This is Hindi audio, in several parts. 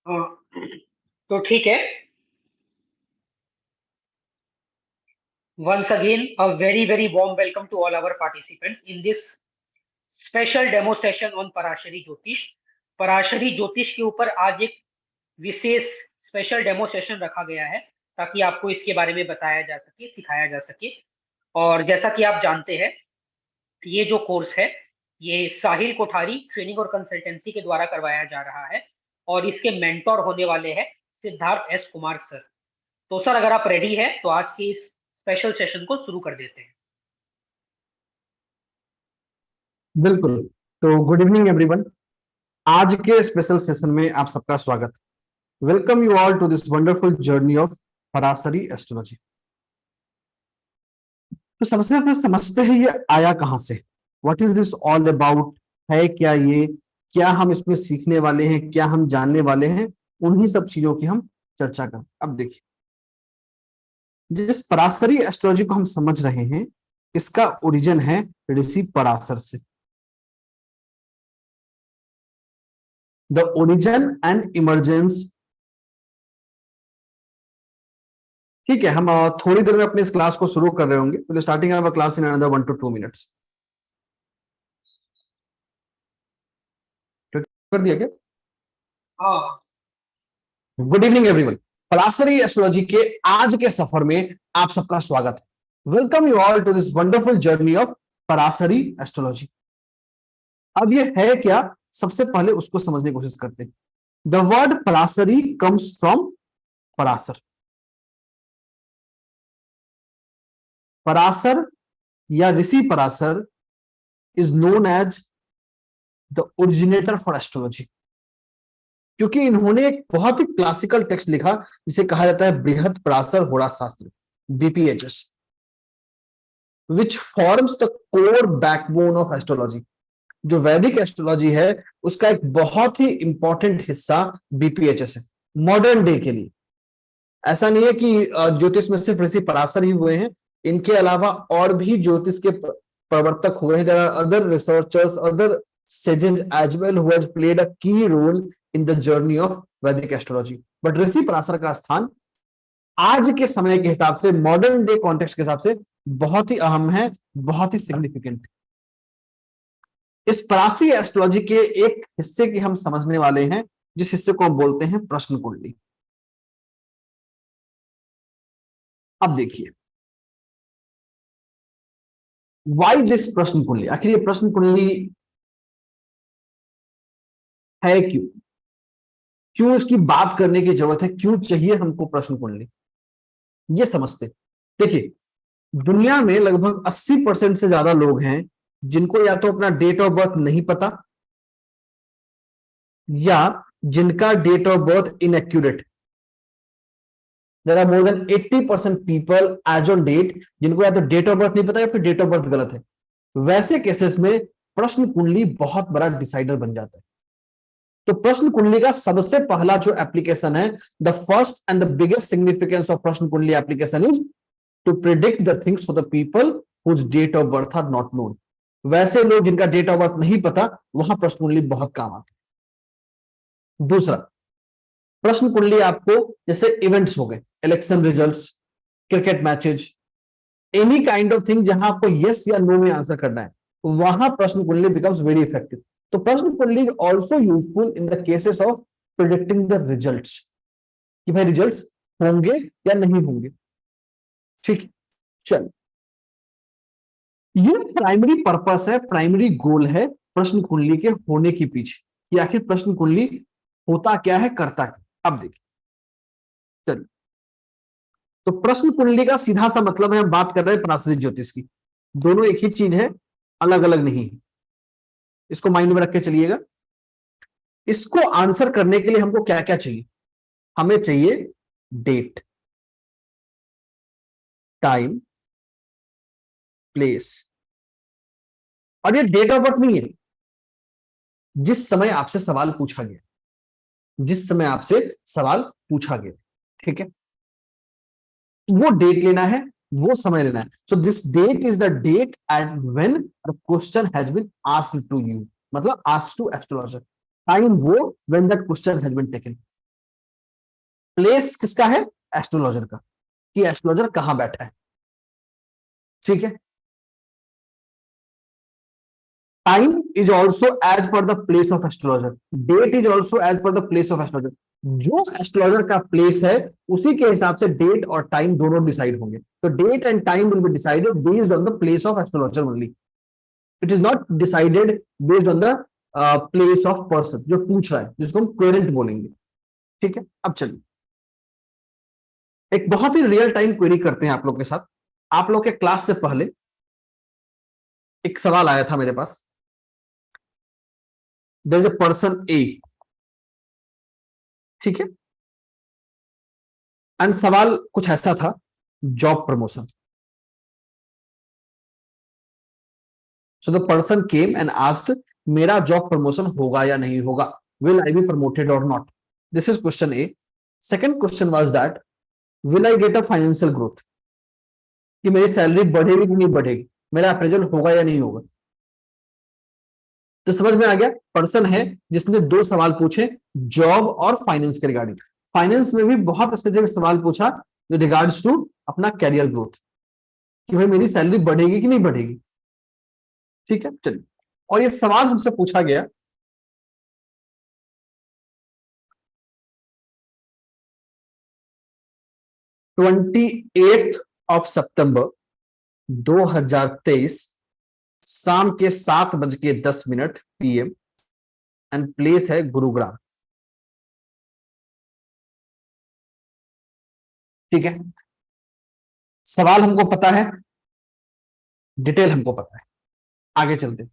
अ, तो ठीक है। Once again, a very, very warm welcome to all our participants in this special demo session on Parashari ज्योतिष। पराशरी ज्योतिष के ऊपर आज एक विशेष स्पेशल डेमो सेशन रखा गया है ताकि आपको इसके बारे में बताया जा सके, सिखाया जा सके। और जैसा कि आप जानते हैं, ये जो कोर्स है, ये साहिल कोठारी ट्रेनिंग और कंसल्टेंसी के द्वारा करवाया जा रहा है और इसके मेंटोर होने वाले हैं सिद्धार्थ एस कुमार सर। तो सर, अगर आप रेडी हैं तो आज के इस स्पेशल सेशन को शुरू कर देते हैं। बिल्कुल। तो गुड इवनिंग एवरीवन। आज के स्पेशल सेशन में आप सबका स्वागत। Welcome you all to this wonderful journey of Parashari astrology. तो सबसे पहले समझते हैं ये आया कहां से, what is this all about, है क्या ये, क्या हम इसमें सीखने वाले हैं, क्या हम जानने वाले हैं, उन्हीं सब चीजों की हम चर्चा करें। अब देखिए, जिस पराशरी एस्ट्रोलॉजी को हम समझ रहे हैं, इसका ओरिजिन है ऋषि पराशर से। The origin and emergence. ठीक है, हम थोड़ी देर में अपने इस क्लास को शुरू कर रहे होंगे। तो starting of class in another 1 to 2 minutes. कर दिया क्या? हाँ। Good evening everyone. Parashari astrology के आज के सफर में आप सबका स्वागत है। Welcome you all to this wonderful journey of Parashari astrology. अब ये है क्या, सबसे पहले उसको समझने की कोशिश करते हैं। The word Parashari comes from Parashar. Parashar या Rishi Parashar is known as the originator for astrology, क्योंकि इन्होंने एक बहुत ही क्लासिकल टेक्स्ट लिखा जिसे कहा जाता है बृहद पराशर होरा शास्त्र, BPHS, which forms the core backbone of astrology. जो वैदिक एस्ट्रोलॉजी है उसका एक बहुत ही इंपॉर्टेंट हिस्सा BPHS है मॉडर्न डे के लिए। ऐसा नहीं है कि ज्योतिष में सिर्फ ऋषि पराशर ही हुए हैं, इनके अलावा और भी ज्योतिष के प्रवर्तक हुए हैं। There are other researchers, other sages as well who has played a key role in the journey of Vedic astrology. But ऋषि पराशर का स्थान आज के समय के हिसाब से, मॉडर्न डे कॉन्टेक्स्ट के हिसाब से बहुत ही अहम है, बहुत ही सिग्निफिकेंट। इस पराशरी एस्ट्रोलॉजी के एक हिस्से की हम समझने वाले हैं, जिस हिस्से को हम बोलते हैं प्रश्न कुंडली। अब देखिए, वाई दिस प्रश्न कुंडली, आखिर ये प्रश्न कुंडली है क्यों, क्यों इसकी बात करने की जरूरत है, क्यों चाहिए हमको प्रश्न कुंडली, ये समझते। देखिए, दुनिया में लगभग 80% से ज्यादा लोग हैं जिनको या तो अपना डेट ऑफ बर्थ नहीं पता, या जिनका date of birth inaccurate. There are more than 80% people as on date जिनको या तो डेट ऑफ बर्थ नहीं पता या फिर डेट ऑफ बर्थ गलत है। वैसे केसेस में प्रश्न कुंडली बहुत बड़ा डिसाइडर बन जाता है। तो प्रश्न कुंडली का सबसे पहला जो एप्लीकेशन है, the first and the biggest significance of prashna kundali application is to predict the things for the people whose date of birth are not known. वैसे लोग जिनका डेट ऑफ बर्थ नहीं पता, वहां प्रश्न कुंडली बहुत काम आती है। दूसरा, प्रश्न कुंडली आपको जैसे इवेंट्स हो गए, election results, cricket matches, any kind of thing जहां आपको यस या नो में आंसर करना है, वहां प्रश्न कुंडली बिकम्स वेरी इफेक्टिव। तो प्रश्न कुंडली is also useful in the cases of predicting the results, कि भाई रिजल्ट्स होंगे या नहीं होंगे। ठीक, चल, ये प्राइमरी पर्पस है, प्राइमरी गोल है प्रश्न कुंडली के होने के पीछे, कि आखिर प्रश्न कुंडली होता क्या है, करता क्या। अब देखिए, चलिए, तो प्रश्न कुंडली का सीधा सा मतलब है, हम बात कर रहे हैं पराशरी ज्योतिष की। दोनों एक ही चीज है, अलग अलग नहीं है, इसको माइंड में रख के चलिएगा। इसको आंसर करने के लिए हमको क्या क्या चाहिए? हमें चाहिए डेट, टाइम, प्लेस। और ये डेट ऑफ बर्थ नहीं है, जिस समय आपसे सवाल पूछा गया, जिस समय आपसे सवाल पूछा गया, ठीक है, वो डेट लेना है, वो समय लेना है। So this date is the date at when the question has been asked to you, मतलब आस्क्ड टू एस्ट्रोलॉजर। टाइम वो when that question has been taken. Place किसका है? एस्ट्रोलॉजर का, कि एस्ट्रोलॉजर कहां बैठा है। ठीक है। Time is also as per the place of astrologer, date is also as per the place of astrologer. जो एस्ट्रोलॉजर का प्लेस है उसी के हिसाब से डेट और टाइम दोनों डिसाइड होंगे। तो date and time will be decided based on the place of astrologer only, it is not decided based on the place of person जो पूछ रहा है, जिसको हम क्वेरेंट बोलेंगे। ठीक है। अब चलिए एक बहुत ही रियल टाइम क्वेरी करते हैं आप लोग के साथ। आप लोग के क्लास से पहले एक सवाल आया था मेरे पास, देयर इज अ पर्सन ए, ठीक है, एंड सवाल कुछ ऐसा था, job promotion. So the person came and asked, मेरा जॉब प्रमोशन होगा या नहीं होगा, विल आई बी प्रमोटेड और not. This is question A. Second question was that will I get a financial growth, कि मेरी सैलरी बढ़ेगी कि नहीं बढ़ेगी, मेरा अप्रेजल होगा या नहीं होगा। तो समझ में आ गया, पर्सन है जिसने दो सवाल पूछे जॉब और फाइनेंस के रिगार्डिंग। फाइनेंस में भी बहुत स्पेसिफिक सवाल पूछा रिगार्ड्स टू अपना कैरियर ग्रोथ, कि भाई मेरी सैलरी बढ़ेगी कि नहीं बढ़ेगी। ठीक है, चलिए। और ये सवाल हमसे पूछा गया 28 सितंबर 2023 शाम के 7:10 PM एंड प्लेस है गुरुग्राम। ठीक है, सवाल हमको पता है, डिटेल हमको पता है, आगे चलते।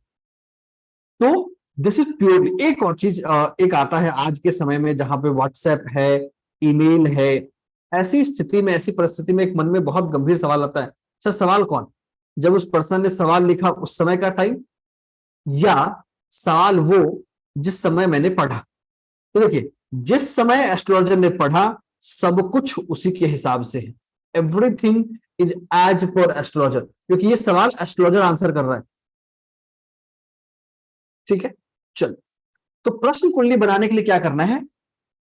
तो दिस इज प्योरली एक और चीज एक आता है आज के समय में जहां पे व्हाट्सएप है, ईमेल है, ऐसी स्थिति में, ऐसी परिस्थिति में एक मन में बहुत गंभीर सवाल आता है, सर सवाल कौन, जब उस पर्सन ने सवाल लिखा उस समय का टाइम, या सवाल वो जिस समय मैंने पढ़ा। तो देखिए, जिस समय एस्ट्रोलॉजर ने पढ़ा सब कुछ उसी के हिसाब से है, everything is as per astrologer, क्योंकि ये सवाल एस्ट्रोलॉजर आंसर कर रहा है। ठीक है, चलो। तो प्रश्न कुंडली बनाने के लिए क्या करना है,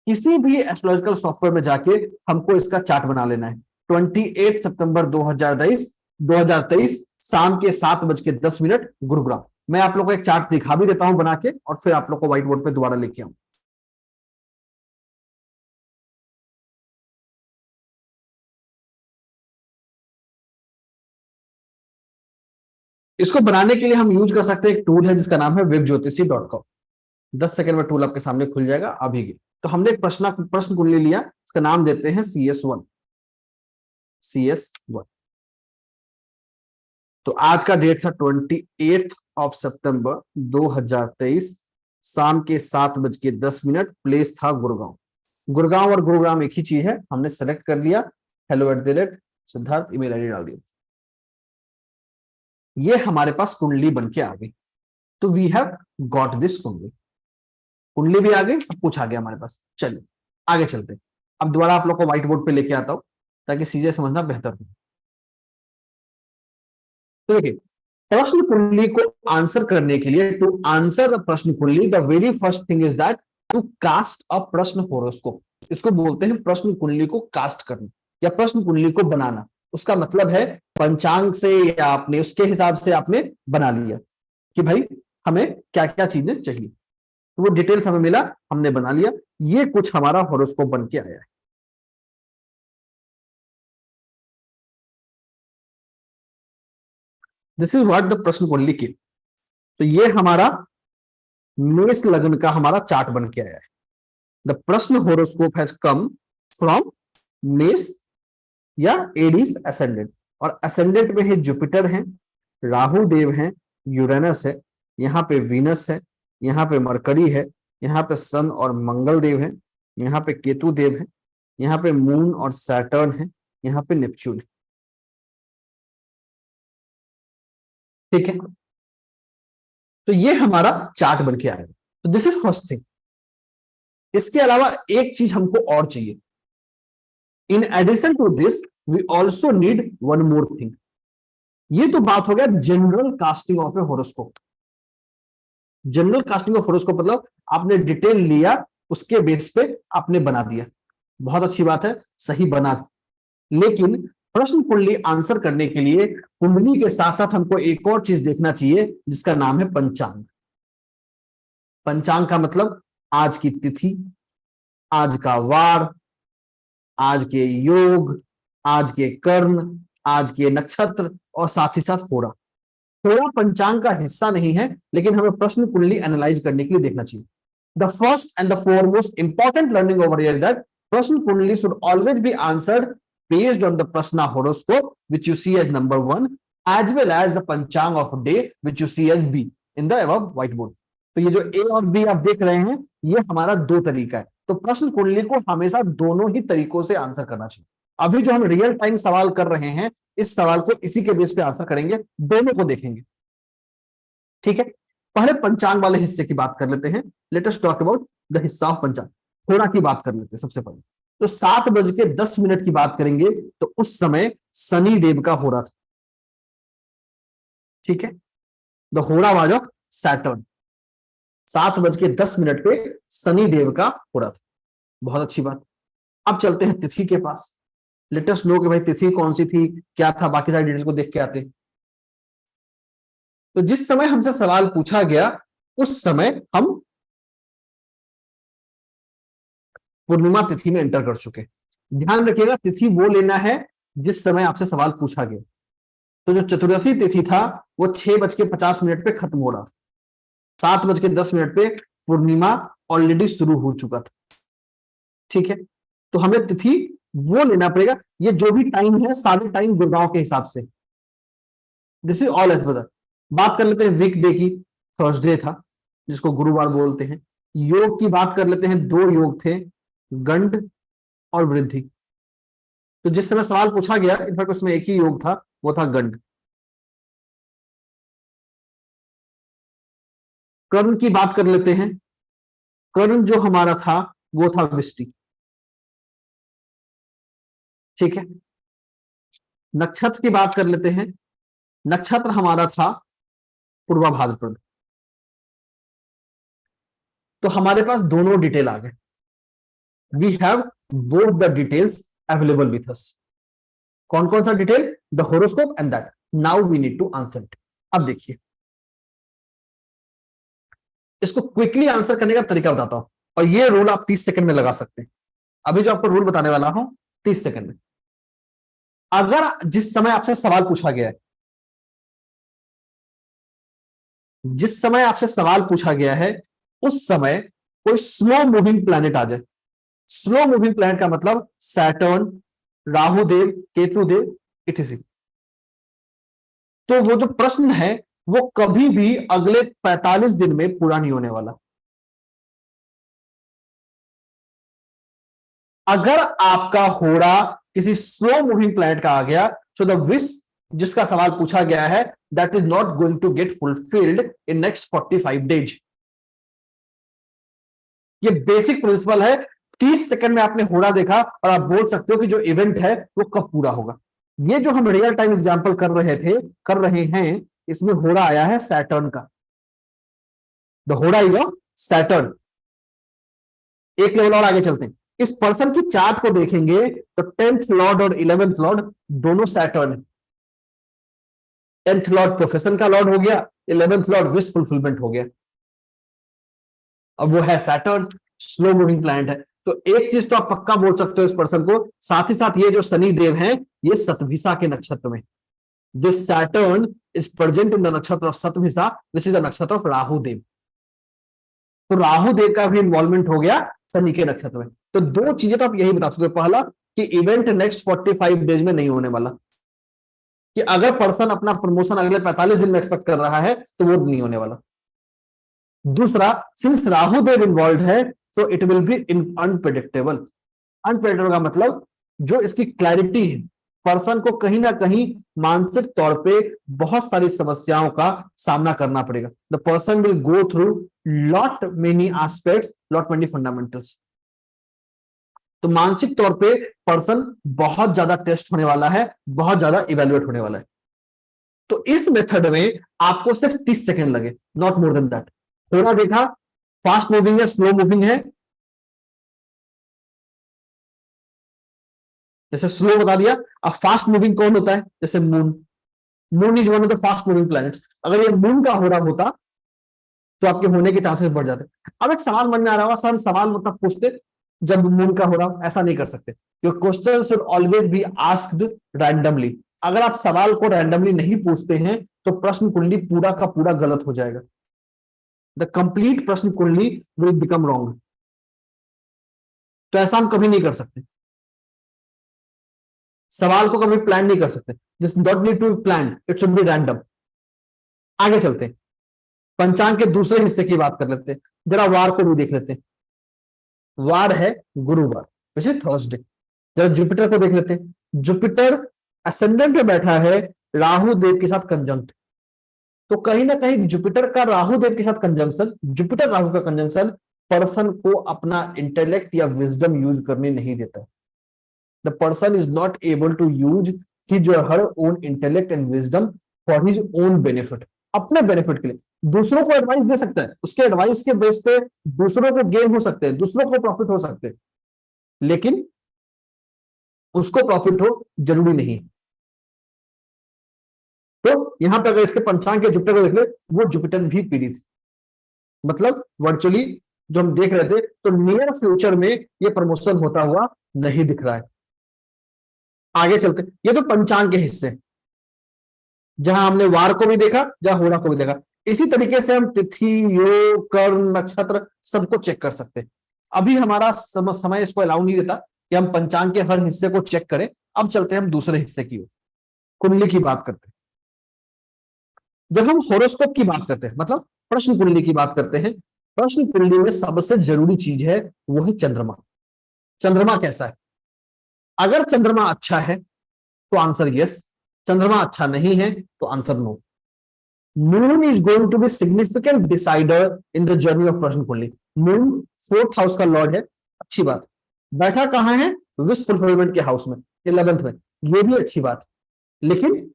किसी भी एस्ट्रोलॉजिकल सॉफ्टवेयर में जाके हमको इसका चार्ट बना लेना है। 28 सितंबर 2023 शाम के 7:10 गुरुग्राम। मैं आप लोगों को एक चार्ट दिखा भी देता हूं बना के, और फिर आप लोग को व्हाइट बोर्ड पे दोबारा लेके आऊं। इसको बनाने के लिए हम यूज कर सकते हैं एक टूल है जिसका नाम है webjyotisi.com। 10 सेकंड में टूल आपके सामने खुल जाएगा अभी। तो हमने एक प्रश्न कुंडली लिया, इसका नाम देते हैं CS1। तो आज का डेट था 28 सितंबर 2023 शाम के 7:10, प्लेस था गुड़गांव। गुड़गांव और गुरुग्राम एक ही चीज है, हमने सेलेक्ट कर लिया, hello@सिद्धार्थ ईमेल आईडी डाल दिया। ये हमारे पास कुंडली बन के आ गई। तो वी हैव गॉट दिस कुंडली, कुंडली भी आ गई, सब कुछ आ गया हमारे पास। चलिए आगे चलते। अब दोबारा आप लोग को व्हाइट बोर्ड पे लेके आता हूं ताकि सीधे समझना बेहतर हो। तो देखिए, प्रश्न कुंडली को आंसर करने के लिए, to answer the prashna kundali, the very first thing is that to cast a prashna horoscope. इसको बोलते हैं प्रश्न कुंडली को कास्ट करना या प्रश्न कुंडली को बनाना। उसका मतलब है पंचांग से या आपने उसके हिसाब से आपने बना लिया कि भाई हमें क्या क्या चीजें चाहिए, तो वो डिटेल्स हमें मिला, हमने बना लिया। ये कुछ हमारा होरोस्कोप बन के आया है। This is what the prashna कुंडली की। तो ये हमारा मेष लग्न का हमारा चार्ट बन के आया है। द प्रश्न होरोस्कोप हैज कम फ्रॉम मेष या एरीज असेंडेंट, और असेंडेंट में है जुपिटर है, राहु देव है, यूरेनस है, यहाँ पे वीनस है, यहाँ पे मरकरी है, यहाँ पे सन और मंगल देव है, यहाँ पे केतु देव है, यहाँ पे मून और सैटर्न है, यहाँ पे नेपच्यून है। ठीक है, तो ये हमारा चार्ट बन के आएगा। तो दिस इज फर्स्ट थिंग। इसके अलावा एक चीज हमको और चाहिए, in addition to this we also need one more thing. ये तो बात हो गया general casting of a horoscope. General casting of horoscope मतलब आपने डिटेल लिया, उसके बेस पे आपने बना दिया। बहुत अच्छी बात है, सही बना। लेकिन प्रश्न कुंडली आंसर करने के लिए कुंडली के साथ साथ हमको एक और चीज देखना चाहिए जिसका नाम है पंचांग। पंचांग का मतलब आज की तिथि, आज का वार, आज के योग, आज के कर्ण, आज के नक्षत्र और साथ ही साथ होरा। होरा पंचांग का हिस्सा नहीं है, लेकिन हमें प्रश्न कुंडली एनालाइज करने के लिए देखना चाहिए। The first and the foremost important learning over here is that प्रश्न कुंडली should always be answered based on the prasna horoscope which you see as number 1 as well as the panchang of day which you see as B in the above whiteboard। तो ये जो A और B आप देख रहे हैं, ये हमारा दो तरीका है। तो प्रश्न कुंडली को हमेशा दोनों ही तरीकों से आंसर करना चाहिए। अभी जो हम रियल टाइम सवाल कर रहे हैं, इस सवाल को इसी के बेस पे आंसर करेंगे, दोनों को देखेंगे। ठीक है, पहले पंचांग वाले हिस्से की बात कर लेते हैं। Let us talk about the हिस्सा ऑफ पंचांग। होरा की बात कर लेते हैं सबसे पहले। तो 7:10 की बात करेंगे तो उस समय शनि देव का होरा था। ठीक है, द होरा वाज ऑफ सैटर्न। 7:10 पे शनि देव का होरा था। बहुत अच्छी बात। अब चलते हैं तिथि के पास। लेट अस नो कि भाई तिथि कौन सी थी, क्या था, बाकी सारी डिटेल को देख के आते हैं। तो जिस समय हमसे सवाल पूछा गया उस समय हम पूर्णिमा तिथि में एंटर कर चुके। ध्यान रखिएगा, तिथि वो लेना है जिस समय आपसे सवाल पूछा गया। तो जो चतुर्दशी तिथि था वो 6:50 पे खत्म हो रहा था। 7:10 पे पूर्णिमा ऑलरेडी शुरू हो चुका था। ठीक है, तो हमें तिथि वो लेना पड़ेगा। ये जो भी टाइम है सारे टाइम गुड़गांव के हिसाब से। This is all as brother. बात कर लेते हैं वीक डे की। थर्सडे था जिसको गुरुवार बोलते हैं। योग की बात कर लेते हैं, दो योग थे, गंड और वृद्धि। तो जिस समय सवाल पूछा गया इनफैक्ट उसमें एक ही योग था, वो था गंड। कर्ण की बात कर लेते हैं। कर्ण जो हमारा था वो था वृष्टि। ठीक है, नक्षत्र की बात कर लेते हैं। नक्षत्र हमारा था पूर्वा भाद्रपद। तो हमारे पास दोनों डिटेल आ गए। We have both the details available with us. कौन कौन सा detail? The horoscope and that. Now we need to answer it. अब देखिए, इसको क्विकली आंसर करने का तरीका बताता हूं, और ये रूल आप 30 सेकंड में लगा सकते हैं। अभी जो आपको रूल बताने वाला हूं 30 सेकंड में। अगर जिस समय आपसे सवाल पूछा गया है, जिस समय आपसे सवाल पूछा गया है उस समय कोई स्लो मूविंग प्लैनेट आ जाए। स्लो मूविंग प्लैनेट का मतलब सैटर्न, राहु देव, केतु देव, इत्यादि। तो वो जो प्रश्न है वो कभी भी अगले 45 दिन में पूरा नहीं होने वाला। अगर आपका होरा किसी स्लो मूविंग प्लैनेट का आ गया, सो द विश जिसका सवाल पूछा गया है that is not going to get fulfilled in next 45 days. ये बेसिक प्रिंसिपल है। 30 सेकंड में आपने होरा देखा और आप बोल सकते हो कि जो इवेंट है वो कब पूरा होगा। ये जो हम रियल टाइम एग्जांपल कर रहे हैं, इसमें होरा आया है सैटर्न का। द होरा इज ऑफ सैटर्न। एक लेवल और आगे चलते हैं। इस पर्सन की चार्ट को देखेंगे तो 10th लॉर्ड और 11th लॉर्ड दोनों सैटर्न है। 10th लॉर्ड प्रोफेशन का लॉर्ड हो गया, 11th लॉर्ड विश फुलफिलमेंट हो गया। अब वो है सैटर्न, स्लो मूविंग प्लैनेट है। तो एक चीज तो आप पक्का बोल सकते हो इस पर्सन को, साथ ही साथ ये जो शनि देव हैं ये सतभिसा के नक्षत्र में। This Saturn is present in the नक्षत्र ऑफ सतभिसा, दिस इज द नक्षत्र ऑफ राहु देव। तो राहु देव का भी इन्वॉल्वमेंट हो गया शनि के नक्षत्र में। तो दो चीजें तो आप यही बता सकते हो। पहला कि इवेंट नेक्स्ट 45 डेज में नहीं होने वाला, कि अगर पर्सन अपना प्रमोशन अगले 45 दिन में एक्सपेक्ट कर रहा है तो वो नहीं होने वाला। दूसरा, सिंस राहु देव इन्वॉल्व है तो it will be unpredictable. Unpredictable का मतलब जो इसकी क्लैरिटी है, पर्सन को कहीं ना कहीं मानसिक तौर पे बहुत सारी समस्याओं का सामना करना पड़ेगा। The person will go through lot many aspects, lot many fundamentals. तो मानसिक तौर पे पर्सन बहुत ज्यादा टेस्ट होने वाला है, बहुत ज्यादा इवेल्युएट होने वाला है। तो इस मेथड में आपको सिर्फ 30 सेकेंड लगे, नॉट मोर देन दैट। थोड़ा देखा, फास्ट मूविंग है, स्लो मूविंग है, जैसे स्लो बता दिया। अब फास्ट मूविंग कौन होता है? जैसे moon. Moon is one of the fast moving planets. अगर ये मून का हो रहा होता तो आपके होने के चांसेस बढ़ जाते। अब एक सवाल मन में आ रहा होगा, सर हम सवाल मतलब पूछते जब मून का हो रहा हो, ऐसा नहीं कर सकते। Your question should always be asked randomly. अगर आप सवाल को रैंडमली नहीं पूछते हैं तो प्रश्न कुंडली पूरा का पूरा गलत हो जाएगा। द कंप्लीट प्रश्न कुंडली विल बिकम रॉन्ग। तो ऐसा हम कभी नहीं कर सकते। सवाल को कभी प्लान नहीं कर सकते। This don't need to plan, it should be random. आगे चलते हैं, पंचांग के दूसरे हिस्से की बात कर लेते हैं। जरा वार को भी देख लेते हैं। वार है गुरुवार, विच इज थर्सडे। जरा जुपिटर को देख लेते हैं। जुपिटर असेंडेंट पे बैठा है राहु देव के साथ कंजंक्ट। तो कहीं ना कहीं जुपिटर का राहु देव के साथ कंजंक्शन, जुपिटर राहु का कंजंक्शन पर्सन को अपना इंटेलेक्ट या विजडम यूज करने नहीं देता है। The person is not able to use his or her own intellect and wisdom for his own benefit. अपने बेनिफिट के लिए दूसरों को एडवाइस दे सकता है, उसके एडवाइस के बेस पे दूसरों को गेन हो सकते हैं, दूसरों को प्रॉफिट हो सकते हैं, लेकिन उसको प्रॉफिट हो जरूरी नहीं। तो यहां पर अगर इसके पंचांग के जुपिटर को देख ले, वो जुपिटर भी पीड़ित, मतलब वर्चुअली जो हम देख रहे थे, तो नियर फ्यूचर में ये प्रमोशन होता हुआ नहीं दिख रहा है। आगे चलते, ये तो पंचांग के हिस्से, जहां हमने वार को भी देखा, जहां होरा को भी देखा। इसी तरीके से हम तिथि, योग, कर्ण, नक्षत्र सबको चेक कर सकते हैं। अभी हमारा समय इसको अलाउ नहीं देता कि हम पंचांग के हर हिस्से को चेक करें। अब चलते हैं हम दूसरे हिस्से की ओर, कुंडली की बात करते हैं। जब हम होरोस्कोप की बात करते हैं, मतलब प्रश्न कुंडली की बात करते हैं, प्रश्न कुंडली में सबसे जरूरी चीज है वो है चंद्रमा। चंद्रमा कैसा है? अगर चंद्रमा अच्छा है तो आंसर यस, चंद्रमा अच्छा नहीं है तो answer no. Moon is going to be significant decider in the journey of prashna kundali. Moon 4th house का लॉर्ड है, अच्छी बात। बैठा कहां है? विश फुलफिलमेंट के हाउस में, 11th में, ये भी अच्छी बात। लेकिन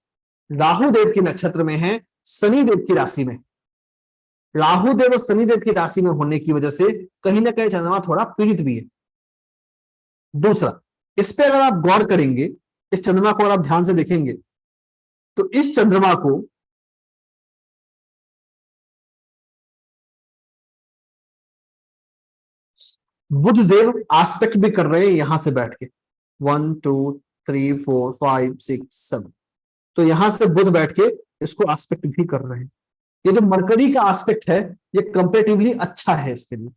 राहु देव की नक्षत्र में है, शनि देव की राशि में। राहु देव और शनि देव की राशि में होने की वजह से कहीं ना कहीं चंद्रमा थोड़ा पीड़ित भी है। दूसरा, इस पे अगर आप गौर करेंगे, इस चंद्रमा को अगर आप ध्यान से देखेंगे, तो इस चंद्रमा को बुध देव आस्पेक्ट भी कर रहे हैं यहां से बैठ के। 1 2 3 4 5 6 7, तो यहां से बुध बैठ के इसको आस्पेक्ट भी कर रहे हैं। ये जो मरकरी का आस्पेक्ट है, ये कंपेरेटिवली अच्छा है इसके लिए,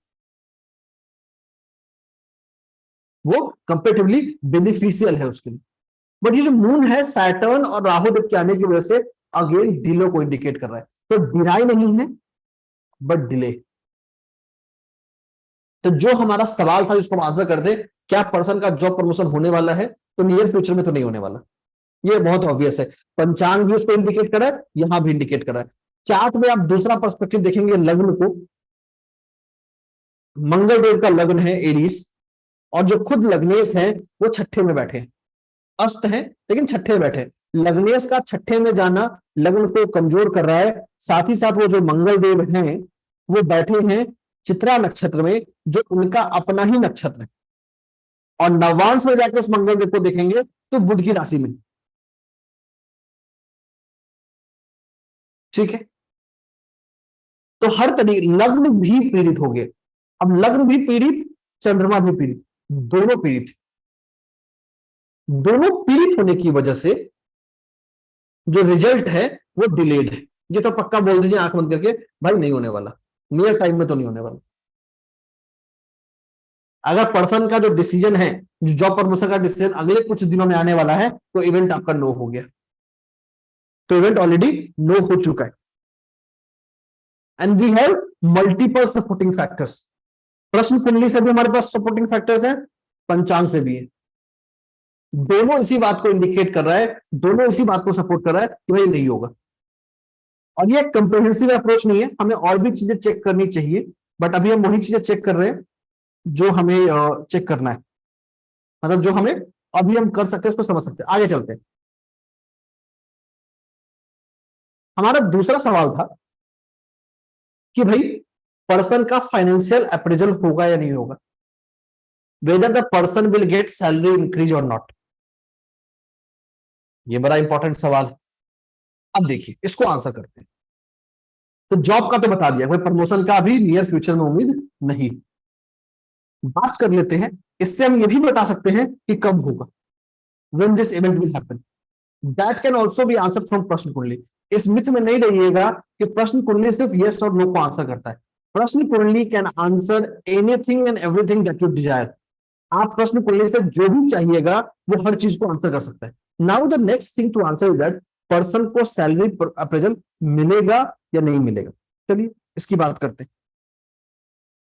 वो कंपेरेटिवली बेनिफिशियल है उसके लिए। बट ये जो मून है, सैटर्न और राहु देव के आने की वजह से अगेन डिले को इंडिकेट कर रहा है। तो डिनाई नहीं है बट डिले। तो जो हमारा सवाल था जिसको हम आंसर कर दे, क्या पर्सन का जॉब प्रमोशन होने वाला है? तो नियर फ्यूचर में तो नहीं होने वाला, ये बहुत ऑब्वियस है। पंचांग भी उसको इंडिकेट करा है, यहां भी इंडिकेट करा है। चार्ट में आप दूसरा पर्सपेक्टिव देखेंगे, लग्न को, मंगल देव का लग्न है एरीज, और जो खुद लग्नेश है वो छठे में बैठे हैं। अस्त है लेकिन छठे में बैठे। लग्नेश का छठे में जाना लग्न को कमजोर कर रहा है। साथ ही साथ वो जो मंगल देव हैं वो बैठे हैं चित्रा नक्षत्र में, जो उनका अपना ही नक्षत्र है। और नवांश में जाकर उस मंगल देव को देखेंगे तो बुध की राशि में। ठीक है, तो हर तरीके लग्न भी पीड़ित हो गए। अब लग्न भी पीड़ित, चंद्रमा भी पीड़ित, दोनों पीड़ित। दोनों पीड़ित होने की वजह से जो रिजल्ट है वो डिलेड है। ये तो पक्का बोल दीजिए आंख बंद करके, भाई नहीं होने वाला, नियर टाइम में तो नहीं होने वाला। अगर पर्सन का जो डिसीजन है, जो जॉब प्रमोशन का डिसीजन अगले कुछ दिनों में आने वाला है, तो इवेंट आपका नो हो गया। तो इवेंट ऑलरेडी नो हो चुका है। And we have multiple supporting factors. प्रश्न कुंडली से भी हमारे पास सपोर्टिंग फैक्टर्स हैं, पंचांग से भी है। दोनों इसी बात को इंडिकेट कर रहा है, दोनों इसी बात को सपोर्ट कर रहा है कि भाई नहीं होगा। और ये कंप्रिहेंसिव अप्रोच नहीं है, हमें और भी चीजें चेक करनी चाहिए। बट अभी हम वही चीजें चेक कर रहे हैं जो हमें चेक करना है, मतलब जो हमें अभी हम कर सकते हैं उसको समझ सकते हैं। आगे चलते हैं। हमारा दूसरा सवाल था कि भाई पर्सन का फाइनेंशियल अप्रेजल होगा या नहीं होगा, whether the person will get salary increase और नॉट। ये बड़ा इंपॉर्टेंट सवाल है। अब देखिए इसको आंसर करते हैं। तो जॉब का तो बता दिया, कोई प्रमोशन का भी नियर फ्यूचर में उम्मीद नहीं। बात कर लेते हैं, इससे हम ये भी बता सकते हैं कि कब होगा, when this event will happen. That can also be answered from प्रश्न कुंडली। इस मिथ में नहीं रहिएगा कि प्रश्न कुंडली सिर्फ यस और नो को आंसर करता है। प्रश्न kundali can answer anything and everything that you desire. आप प्रश्न कुंडली से जो भी चाहिएगा वो हर चीज को आंसर कर सकता है। Now the next thing to answer is that person को सैलरी अप्रेजल मिलेगा या नहीं मिलेगा। चलिए इसकी बात करते हैं।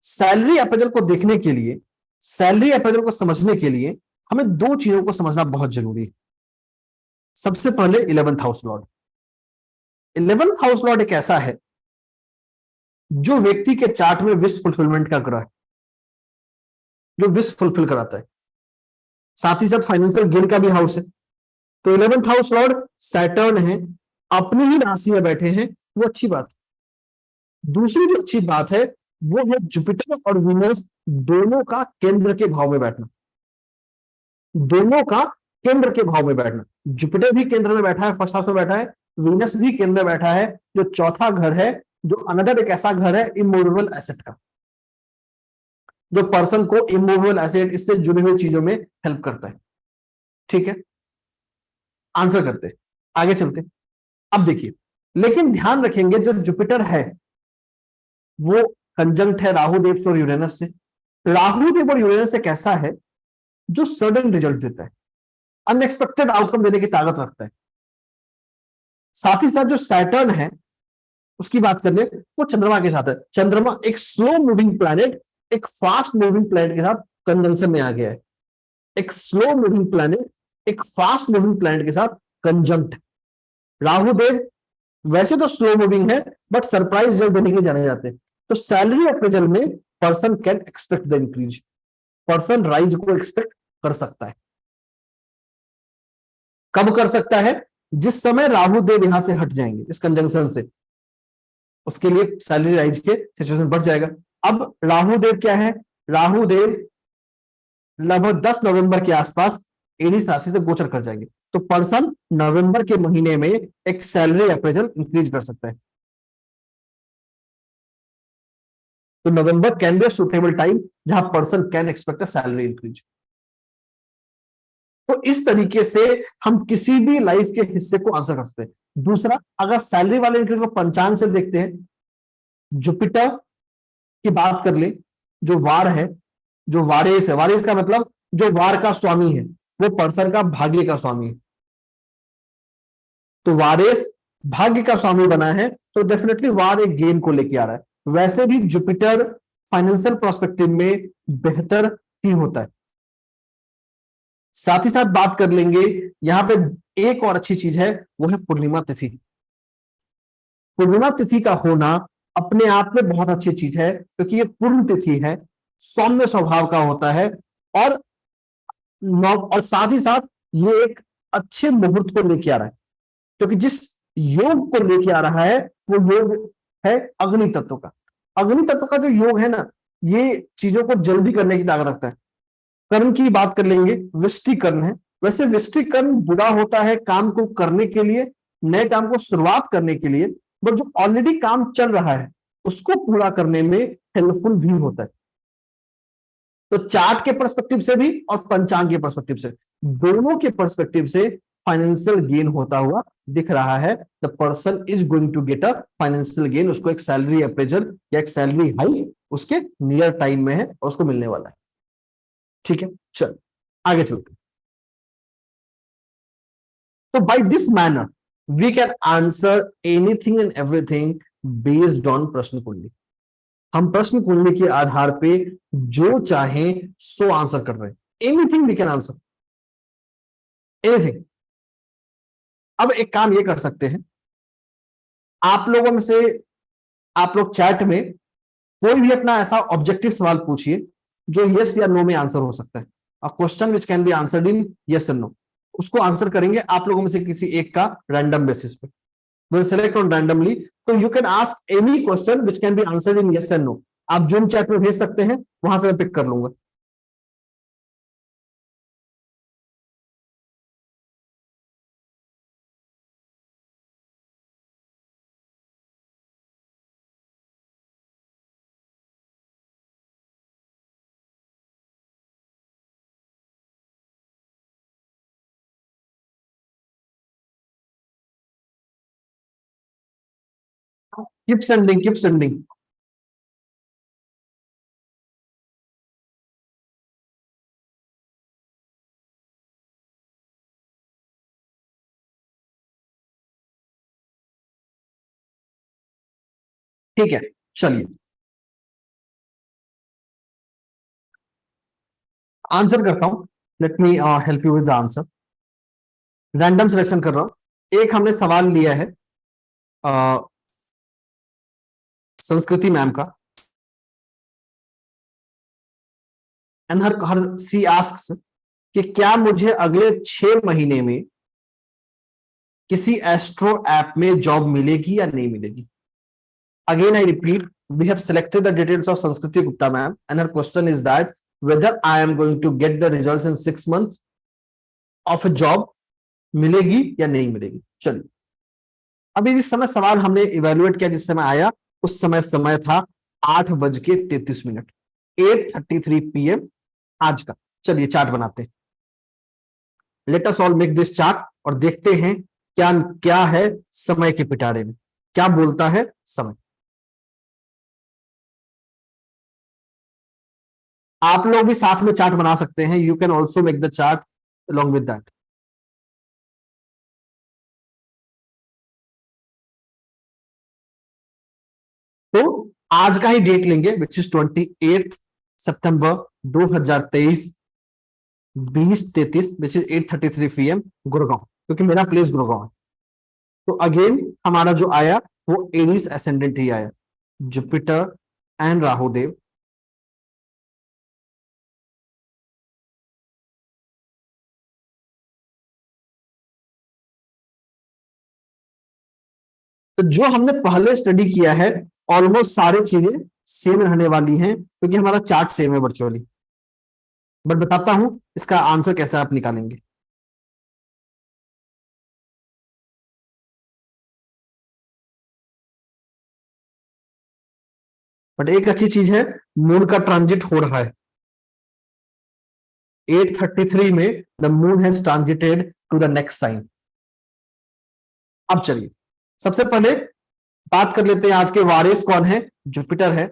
सैलरी अप्रेजल को देखने के लिए, सैलरी अप्रेजल को समझने के लिए हमें दो चीजों को समझना बहुत जरूरी है। सबसे पहले 11th house Lord. 11th house Lord एक ऐसा है जो व्यक्ति के चार्ट में विश फुलफिलमेंट का ग्रह है, जो विश फुलफिल कराता है। साथ ही साथ फाइनेंशियल गेन का भी हाउस है। तो 11th हाउस लॉर्ड सैटर्न है, अपनी ही राशि में बैठे हैं, वो अच्छी बात। दूसरी जो अच्छी बात है वो है जुपिटर और वीनस दोनों का केंद्र के भाव में बैठना। दोनों का केंद्र के भाव में बैठना। जुपिटर भी केंद्र में बैठा है, फर्स्ट हाउस में बैठा है, वीनस भी केंद्र में बैठा है, जो चौथा घर है, जो अनदर एक ऐसा घर है इमूवेबल एसेट का, जो पर्सन को इमूवेबल एसेट इससे जुड़ी हुई चीजों में हेल्प करता है। ठीक है, आंसर करते हैं, आगे चलते। अब देखिए, लेकिन ध्यान रखेंगे जो जुपिटर है वो कंजंक्ट है राहु देव और यूरेनस से। राहु देव और यूरेनस से कैसा है, जो सडन रिजल्ट देता है, अनएक्सपेक्टेड आउटकम देने की ताकत रखता है। साथ ही साथ जो सैटर्न है उसकी बात कर ले, वो चंद्रमा के साथ है। चंद्रमा एक स्लो मूविंग प्लैनेट एक फास्ट मूविंग प्लैनेट के साथ कंजंक्शन में आ गया है। एक स्लो मूविंग प्लैनेट एक फास्ट मूविंग प्लैनेट के साथ कंजंक्ट। राहु देव वैसे तो स्लो मूविंग है बट सरप्राइज रिजल्ट देने के लिए जाने जाते हैं। तो सैलरी अप्रेजल में person can expect the increase, person rise को एक्सपेक्ट कर सकता है। कब कर सकता है, जिस समय राहु देव यहां से हट जाएंगे इस कंजंक्शन से, उसके लिए सैलरी राइज के सिचुएशन बढ़ जाएगा। अब राहु देव क्या है, राहु देव लगभग 10 नवंबर के आसपास एरीज राशि से गोचर कर जाएंगे। तो पर्सन नवंबर के महीने में एक सैलरी अप्रेजल इंक्रीज कर सकता है। तो November can be a suitable time जहां person can expect a salary increase. तो इस तरीके से हम किसी भी लाइफ के हिस्से को आंसर कर सकते हैं। दूसरा, अगर सैलरी वाले इंक्रीज को पंचांग से देखते हैं, जुपिटर की बात कर ले, जो वार है, जो वारेस है, वारेस का मतलब जो वार का स्वामी है, वो पर्सन का भाग्य का स्वामी है। तो वारेस भाग्य का स्वामी बना है, तो डेफिनेटली वार एक गेन को लेके आ रहा है। वैसे भी जुपिटर फाइनेंशियल प्रोस्पेक्टिव में बेहतर ही होता है। साथ ही साथ बात कर लेंगे, यहां पे एक और अच्छी चीज है, वो है पूर्णिमा तिथि। पूर्णिमा तिथि का होना अपने आप में बहुत अच्छी चीज है, क्योंकि ये पूर्ण तिथि है, सौम्य स्वभाव का होता है, और साथ ही साथ ये एक अच्छे मुहूर्त को लेके आ रहा है, क्योंकि जिस योग को लेके आ रहा है वो योग है अग्नि तत्व का। अग्नि तत्व का जो योग है ना, ये चीजों को जल्दी करने की ताकत रखता है। कर्ण की बात कर लेंगे, वृष्टिकर्ण है। वैसे वृष्टिकर्ण बुरा होता है काम को करने के लिए, नए काम को शुरुआत करने के लिए, बट जो ऑलरेडी काम चल रहा है उसको पूरा करने में हेल्पफुल भी होता है। तो चार्ट के पर्सपेक्टिव से भी और पंचांग के पर्सपेक्टिव से, दोनों के पर्सपेक्टिव से फाइनेंशियल गेन होता हुआ दिख रहा है। The person is going to get a financial gain, उसको एक सैलरी अप्रेजल या एक सैलरी हाई उसके नियर टाइम में है और उसको मिलने वाला है। ठीक है, चल आगे चलते। तो by this manner we can answer anything and everything based on prashna kundali. हम प्रश्न कुंडली के आधार पे जो चाहें सो आंसर कर रहे हैं। Anything we can answer, anything. अब एक काम ये कर सकते हैं, आप लोगों में से आप लोग चैट में कोई भी अपना ऐसा ऑब्जेक्टिव सवाल पूछिए जो यस या नो में आंसर हो सकता है। A question which can be answered in yes and no, उसको आंसर करेंगे आप लोगों में से किसी एक का रैंडम बेसिस पे। Will select on randomly, so you can ask any question which can be answered in yes and no. आप जूम चैट में भेज सकते हैं, वहां से मैं पिक कर लूंगा। Keep sending, keep sending. ठीक है, चलिए आंसर करता हूं। Let me help you with the answer. Random selection कर रहा हूं। एक हमने सवाल लिया है संस्कृति मैम का, एंड हर सी आस्क्स कि क्या मुझे अगले 6 महीने में किसी एस्ट्रो ऐप में जॉब मिलेगी या नहीं मिलेगी। Again I repeat, we have selected the details of Sanskriti Gupta ma'am and her question is that whether I am going to get the results in 6 months of a job, मिलेगी या नहीं मिलेगी। चलिए, अभी जिस समय सवाल हमने इवेल्युएट किया, जिस समय आया उस समय था 8:33, 8:33 PM आज का। चलिए चार्ट बनाते हैं। Let us all make this chart और देखते हैं क्या क्या है समय के पिटारे में, क्या बोलता है समय। आप लोग भी साथ में चार्ट बना सकते हैं, you can also make the chart along with that। तो आज का ही डेट लेंगे which is 28 September 2023, 20:33 which is 8:33 PM Gurgaon, क्योंकि मेरा प्लेस गुड़गांव है। तो अगेन हमारा जो आया वो एरीज एसेंडेंट ही आया, जुपिटर एंड राहुदेव। तो जो हमने पहले स्टडी किया है ऑलमोस्ट सारी चीजें सेम रहने वाली हैं, क्योंकि हमारा चार्ट सेम है वर्चुअली। बट बताता हूं इसका आंसर कैसे आप निकालेंगे। बट एक अच्छी चीज है, मून का ट्रांजिट हो रहा है 8:33 में, the moon has transited to the next sign. अब चलिए सबसे पहले बात कर लेते हैं आज के वारिस कौन है, जुपिटर है।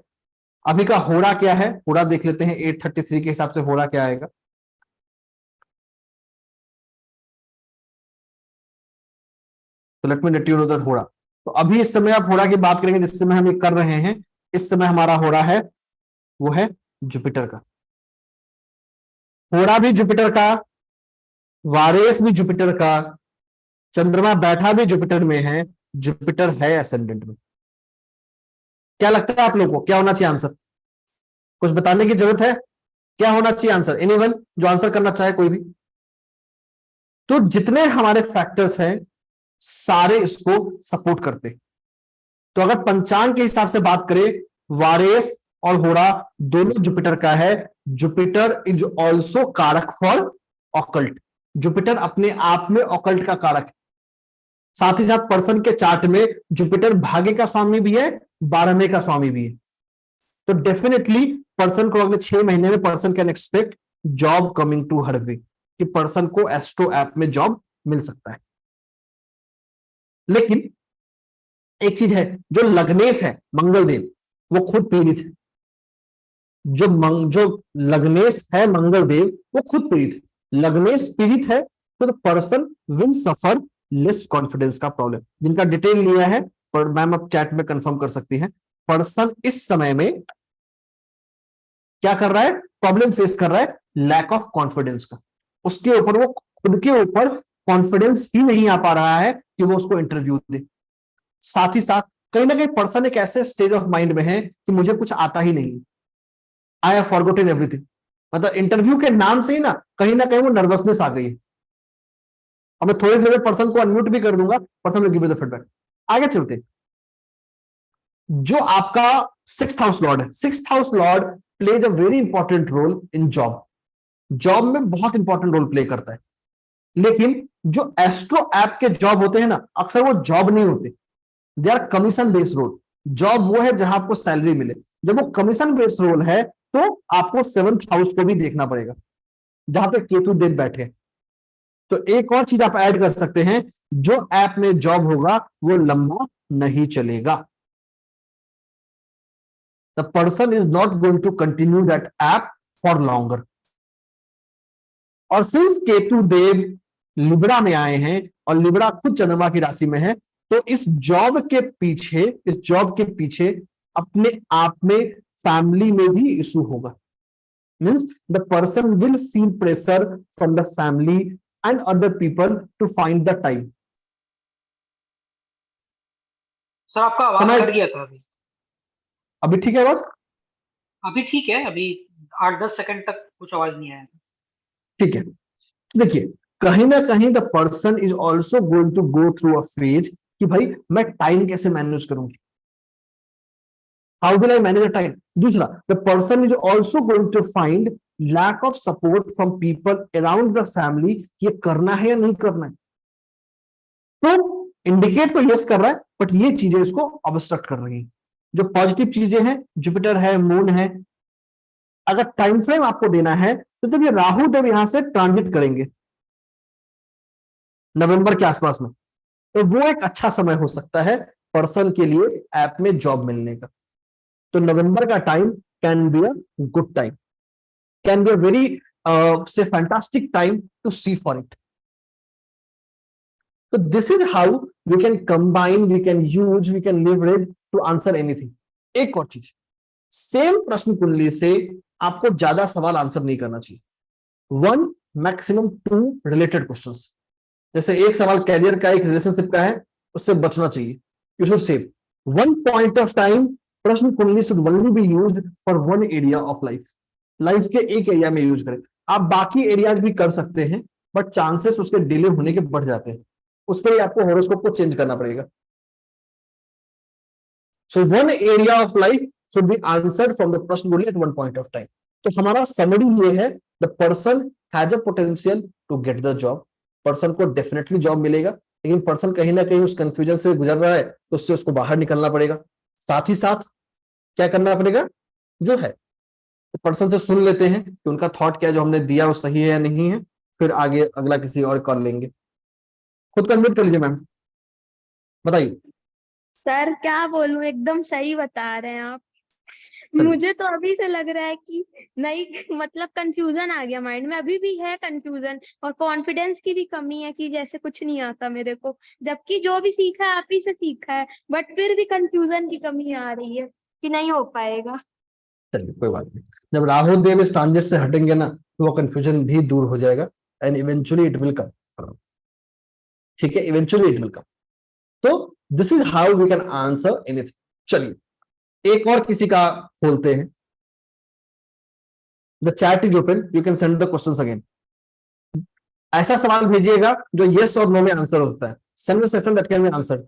अभी का होरा क्या है, होरा देख लेते हैं 8:33 के हिसाब से होरा क्या आएगा। तो let me let you know that होरा। तो अभी इस समय आप होरा की बात करेंगे जिस समय हम ये कर रहे हैं, इस समय हमारा होरा है वो है जुपिटर का। होरा भी जुपिटर का, वारेस भी जुपिटर का, चंद्रमा बैठा भी जुपिटर में है, जुपिटर है एसेंडेंट में। क्या लगता है आप लोगों को क्या होना चाहिए आंसर? कुछ बताने की जरूरत है? क्या होना चाहिए आंसर? एनीवन जो आंसर करना चाहे कोई भी। तो जितने हमारे फैक्टर्स हैं सारे इसको सपोर्ट करते। तो अगर पंचांग के हिसाब से बात करें, वारेस और होरा दोनों जुपिटर का है। जुपिटर इज ऑल्सो कारक फॉर ऑकल्ट। जुपिटर अपने आप में ऑकल्ट का कारक है। साथ ही साथ पर्सन के चार्ट में जुपिटर भाग्य का स्वामी भी है, 12वें का स्वामी भी है। तो डेफिनेटली पर्सन को अगले 6 महीने में person can expect job coming to her way, कि पर्सन को एस्ट्रो ऐप में जॉब मिल सकता है। लेकिन एक चीज है, जो लग्नेश है मंगलदेव वो खुद पीड़ित है। जो लग्नेश है मंगलदेव वो खुद पीड़ित है। लग्नेश पीड़ित है तो person will suffer less confidence का प्रॉब्लम। जिनका डिटेल लिया है पर मैम अब चैट में कंफर्म कर सकती हैं, पर्सन इस समय में क्या कर रहा है, प्रॉब्लम फेस कर रहा है लैक ऑफ कॉन्फिडेंस का। उसके ऊपर वो खुद के ऊपर कॉन्फिडेंस ही नहीं आ पा रहा है कि वो उसको इंटरव्यू दे। साथ ही साथ कहीं ना कहीं पर्सन एक ऐसे स्टेज ऑफ माइंड में है कि मुझे कुछ आता ही नहीं, आई हैव फॉरगॉटन एवरीथिंग। मतलब इंटरव्यू के नाम से ही ना कहीं वो नर्वसनेस आ गई है। अब मैं थोड़ी देर में पर्सन को अनम्यूट भी कर दूंगा, person will give you the feedback. आगे चलते, जो आपका 6th हाउस लॉर्ड है, 6th house lord plays a very important role in job. Job में बहुत इंपॉर्टेंट रोल प्ले करता है। लेकिन जो एस्ट्रो ऐप के जॉब होते हैं ना, अक्सर वो जॉब नहीं होते, they are commission based role. Job वो है जहां आपको सैलरी मिले। जब वो कमीशन बेस्ड रोल है तो आपको 7th हाउस को भी देखना पड़ेगा, जहां पे केतु देव बैठे। तो एक और चीज आप ऐड कर सकते हैं, जो ऐप में जॉब होगा वो लंबा नहीं चलेगा। The person is not going to continue that app for longer. और सिंस केतु देव लिब्रा में आए हैं और लिब्रा खुद चंद्रमा की राशि में है, तो इस जॉब के पीछे अपने आप में फैमिली में भी इशू होगा। Means the person will feel pressure from the family and other people to find the time. Sir आपका आवाज कट गया था अभी। अभी ठीक है आवाज? अभी ठीक है, अभी 8-10 सेकंड तक कुछ आवाज नहीं आया। ठीक है, देखिए कहीं ना कहीं the person is also going to go through a phase कि भाई मैं टाइम कैसे मैनेज करूंगी, how will I manage the time. दूसरा, the person is also going to find lack of support from people around the family, ये करना है या नहीं करना है। तो इंडिकेट तो यस कर रहा है, बट ये चीजें इसको ऑब्स्ट्रक्ट कर रही हैं। जो पॉजिटिव चीजें हैं, जुपिटर है, मून है, अगर टाइम फ्रेम आपको देना है तो जब ये राहु देव यहां से ट्रांजिट करेंगे नवंबर के आसपास में, तो वो एक अच्छा समय हो सकता है पर्सन के लिए ऐप में जॉब मिलने का। तो नवंबर का time can be a good time, can be a very say fantastic time to see for it. तो this is how we can combine, we can use, we can leverage to answer anything. एक और चीज, सेम प्रश्न कुंडली से आपको ज्यादा सवाल आंसर नहीं करना चाहिए, 1 मैक्सिमम 2 रिलेटेड क्वेश्चंस। जैसे एक सवाल कैरियर का, एक रिलेशनशिप का है, उससे बचना चाहिए। You should save 1 point of time, प्रश्न कुंडली should only be used for 1 area of life. Life के एक एरिया में यूज करें। आप बाकी एरियाज भी कर सकते हैं, बट चांसेस उसके डिले होने के बढ़ जाते हैं। उसके लिए आपको हॉरोस्कोप को चेंज करना पड़ेगा। सो 1 area of life should be answered from the person only at one point of time। तो हमारा समरी ये है, the person has a potential to get the job। Person को डेफिनेटली जॉब मिलेगा, लेकिन पर्सन कहीं ना कहीं उस कंफ्यूजन से गुजर रहा है, तो उससे उसको बाहर निकलना पड़ेगा। साथ ही साथ क्या करना पड़ेगा, जो है तो पर्सन से सुन लेते हैं कि उनका थॉट क्या है, जो हमने दिया वो सही है या नहीं है, फिर आगे अगला किसी और कॉल लेंगे। खुद कन्वर्ट कर लीजिए मैम, बताइए। सर क्या बोलूं, एकदम सही बता रहे हैं आप। चलिए। मुझे तो अभी से लग रहा है कि नहीं, मतलब कंफ्यूजन आ गया माइंड में। अभी भी है कंफ्यूजन, और कॉन्फिडेंस की भी कमी है कि जैसे कुछ नहीं आता मेरे को, जबकि जो भी सीखा है आप ही से सीखा है, बट फिर भी कंफ्यूजन की कमी आ रही है कि नहीं हो पाएगा। चलिए कोई बात नहीं, जब राहु देव इस ट्रांजिट से हटेंगे ना, तो वो कंफ्यूजन भी दूर हो जाएगा, and eventually it will come. ठीक है, इवेंचुअली इट विल कम। तो this is how we can answer anything. चलिए एक और किसी का खोलते हैं। The chat is open, you can send the questions again. ऐसा सवाल भेजिएगा जो यस और नो में आंसर होता है। Send the session that can be answered.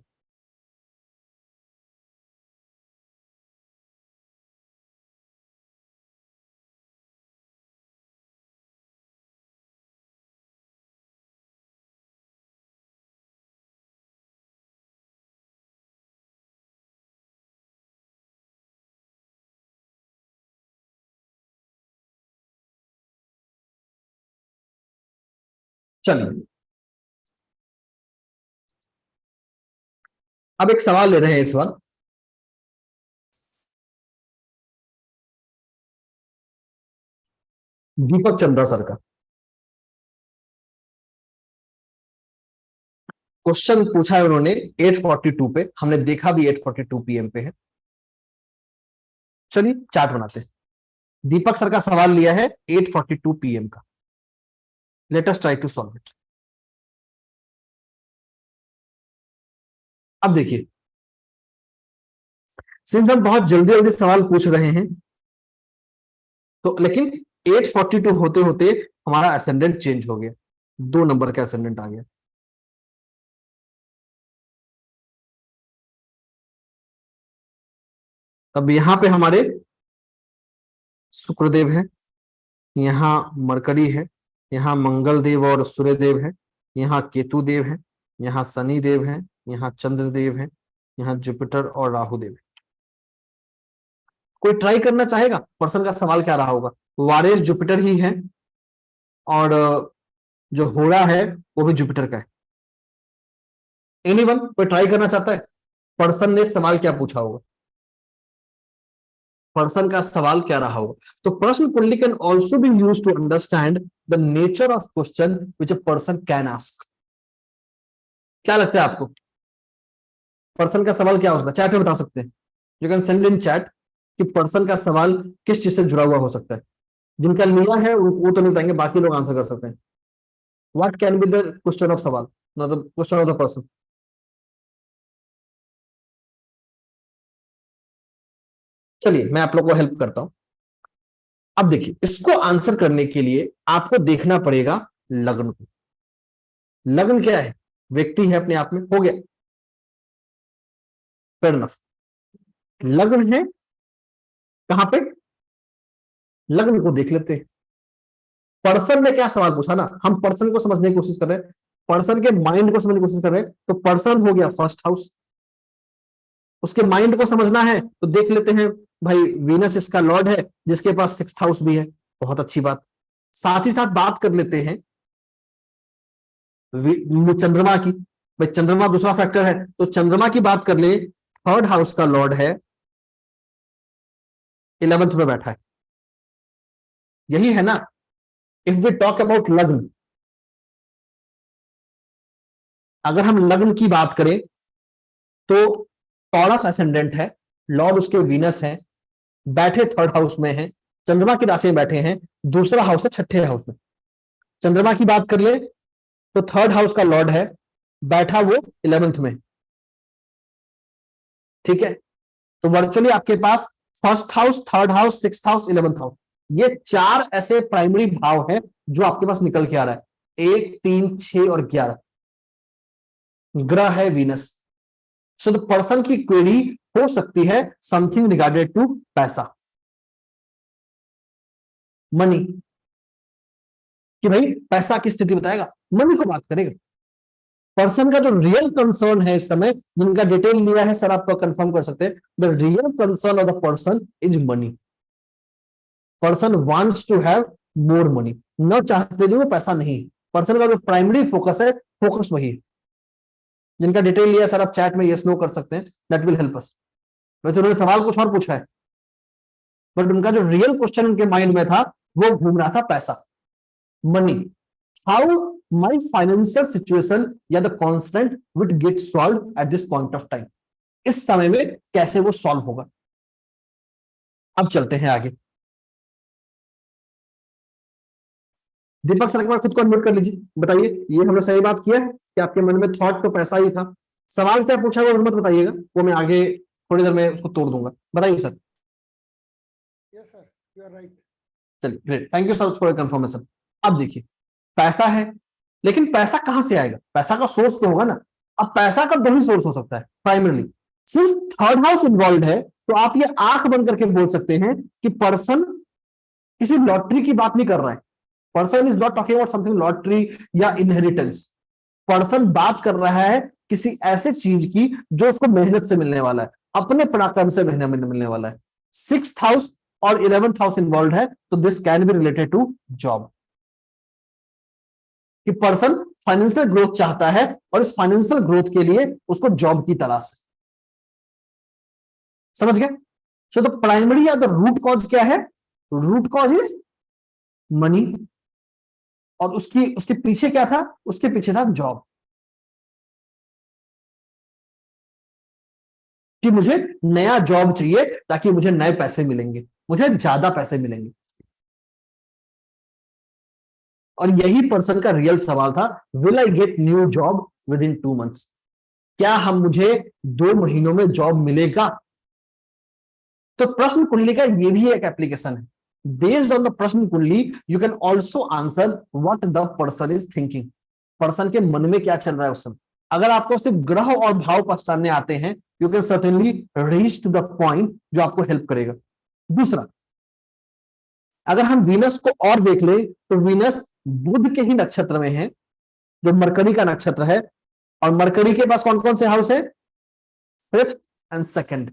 चलिए अब एक सवाल ले रहे हैं इस बार, दीपक चंद्रा सर का। क्वेश्चन पूछा है उन्होंने 8:42 पे, हमने देखा भी 8:42 PM पे है। चलिए चार्ट बनाते हैं। दीपक सर का सवाल लिया है 8:42 PM का। Let us try to solve it. अब देखिए, सिंस हम बहुत जल्दी जल्दी सवाल पूछ रहे हैं, तो लेकिन 8:42 होते होते हमारा असेंडेंट चेंज हो गया, 2 नंबर का असेंडेंट आ गया। अब यहां पे हमारे शुक्रदेव है, यहाँ मरकरी है, यहाँ मंगल देव और सूर्य देव है, यहाँ केतु देव है, यहाँ शनि देव है, यहाँ चंद्र देव है, यहाँ जुपिटर और राहु देव है। कोई ट्राई करना चाहेगा? पर्सन का सवाल क्या रहा होगा? वारेस जुपिटर ही है, और जो हो रहा है वो भी जुपिटर का है। एनीवन कोई ट्राई करना चाहता है? पर्सन ने सवाल क्या पूछा होगा? पर्सन का सवाल क्या रहा होगा। तो prashna kundali can also be use to understand the nature of question which a person can ask. क्या लगता है आपको पर्सन का सवाल क्या हो सकता है? चैट में बता सकते हैं, you can send in chat कि पर्सन का सवाल किस चीज से जुड़ा हुआ हो सकता है। जिनका लिया है वो तो नहीं बताएंगे, बाकी लोग आंसर कर सकते हैं। What can be the question of सवाल, मतलब क्वेश्चन ऑफ द पर्सन। चलिए मैं आप लोग को हेल्प करता हूं। अब देखिए, इसको आंसर करने के लिए आपको देखना पड़ेगा लग्न को। लग्न क्या है? व्यक्ति है अपने आप में, हो गया, फेयर इनफ। लग्न है कहां पे? लग्न को देख लेते हैं। पर्सन ने क्या सवाल पूछा ना, हम पर्सन को समझने की कोशिश कर रहे हैं, पर्सन के माइंड को समझने की कोशिश कर रहे हैं। तो पर्सन हो गया फर्स्ट हाउस, उसके माइंड को समझना है तो देख लेते हैं भाई, वीनस इसका लॉर्ड है जिसके पास सिक्स्थ हाउस भी है, बहुत अच्छी बात। साथ ही साथ बात कर लेते हैं चंद्रमा की। भाई चंद्रमा दूसरा फैक्टर है, तो चंद्रमा की बात कर ले, थर्ड हाउस का लॉर्ड है, 11th में बैठा है, यही है ना। इफ वी टॉक अबाउट लग्न, अगर हम लग्न की बात करें तो टॉरस असेंडेंट है, लॉर्ड उसके वीनस है, बैठे थर्ड हाउस में है, चंद्रमा की राशि में बैठे हैं, दूसरा हाउस है छठे हाउस में। चंद्रमा की बात कर ले तो थर्ड हाउस का लॉर्ड है, बैठा वो 11th में, ठीक है। तो वर्चुअली आपके पास first house, third house, sixth house, 11th house, ये चार ऐसे प्राइमरी भाव हैं जो आपके पास निकल के आ रहा है। 1, 3, 6 और 11 ग्रह है वीनस। सो द पर्सन की क्वेरी हो सकती है समथिंग रिगार्डेड टू पैसा, मनी, कि भाई पैसा की स्थिति बताएगा, मनी को बात करेगा। पर्सन का जो रियल कंसर्न है इस समय, जिनका डिटेल लिया है सर, आप कंफर्म कर सकते हैं, the real concern of the person is money. Person wants to have more money, न चाहते जो वो पैसा नहीं, पर्सन का जो प्राइमरी फोकस है, फोकस वही है। जिनका डिटेल लिया सर, आप चैट में यस नो कर सकते हैं, दैट विल हेल्प अस। वैसे उन्होंने सवाल कुछ और पूछा है, बट उनका जो रियल क्वेश्चन उनके माइंड में था वो घूम रहा था पैसा, money. How my financial situation या the constant with get solve at this point of time, इस समय में कैसे वो सॉल्व होगा। अब चलते हैं आगे। दीपक सर एक बार खुद को अनम्यूट कर लीजिए, बताइए ये हमने सही बात किया है कि आपके मन में थॉट तो पैसा ही था। सवाल क्या पूछा वो मत बताइएगा, वो मैं आगे थोड़ी देर में उसको तोड़ दूंगा। बताइए sir. Yes sir, you are right. चलिए great, thank you sir for confirmation. अब देखिए, पैसा है, लेकिन पैसा कहां से आएगा? पैसा का सोर्स तो होगा ना। अब पैसा का दो ही सोर्स हो सकता है primarily, since third house involve है, तो आप ये आंख बंद करके बोल सकते हैं कि पर्सन किसी लॉटरी की बात नहीं कर रहा है। Person is not talking about something lottery या इनहेरिटेंस। पर्सन बात कर रहा है किसी ऐसे चीज की जो उसको मेहनत से मिलने वाला है, अपने पराक्रम से मेहनत मिलने वाला है। सिक्स्थ हाउस और 11th हाउस इन्वॉल्व है, तो this can be related to job. कि पर्सन फाइनेंशियल ग्रोथ चाहता है और इस फाइनेंशियल ग्रोथ के लिए उसको जॉब की तलाश है। समझ गए? सो द प्राइमरी या द रूट कॉज क्या है? रूट कॉज इज मनी, और उसके पीछे क्या था? उसके पीछे था जॉब, कि मुझे नया जॉब चाहिए ताकि मुझे नए पैसे मिलेंगे, मुझे ज्यादा पैसे मिलेंगे। और यही पर्सन का रियल सवाल था, will I get new job with in 2 months? क्या हम मुझे 2 महीनों में जॉब मिलेगा? तो प्रश्न कुंडली का ये भी एक एप्लीकेशन है। बेस्ड ऑन द प्रश्न कुंडली you can also answer what the person is thinking. Person के मन में क्या चल रहा है उस समय। अगर आपको सिर्फ ग्रह और भाव पहचानने आते हैं, you can certainly reach to the point जो आपको हेल्प करेगा। दूसरा, अगर हम वीनस को और देख ले तो वीनस बुध के ही नक्षत्र में है, जो मरकरी का नक्षत्र है, और मरकरी के पास कौन कौन से हाउस है? 5th and 2nd।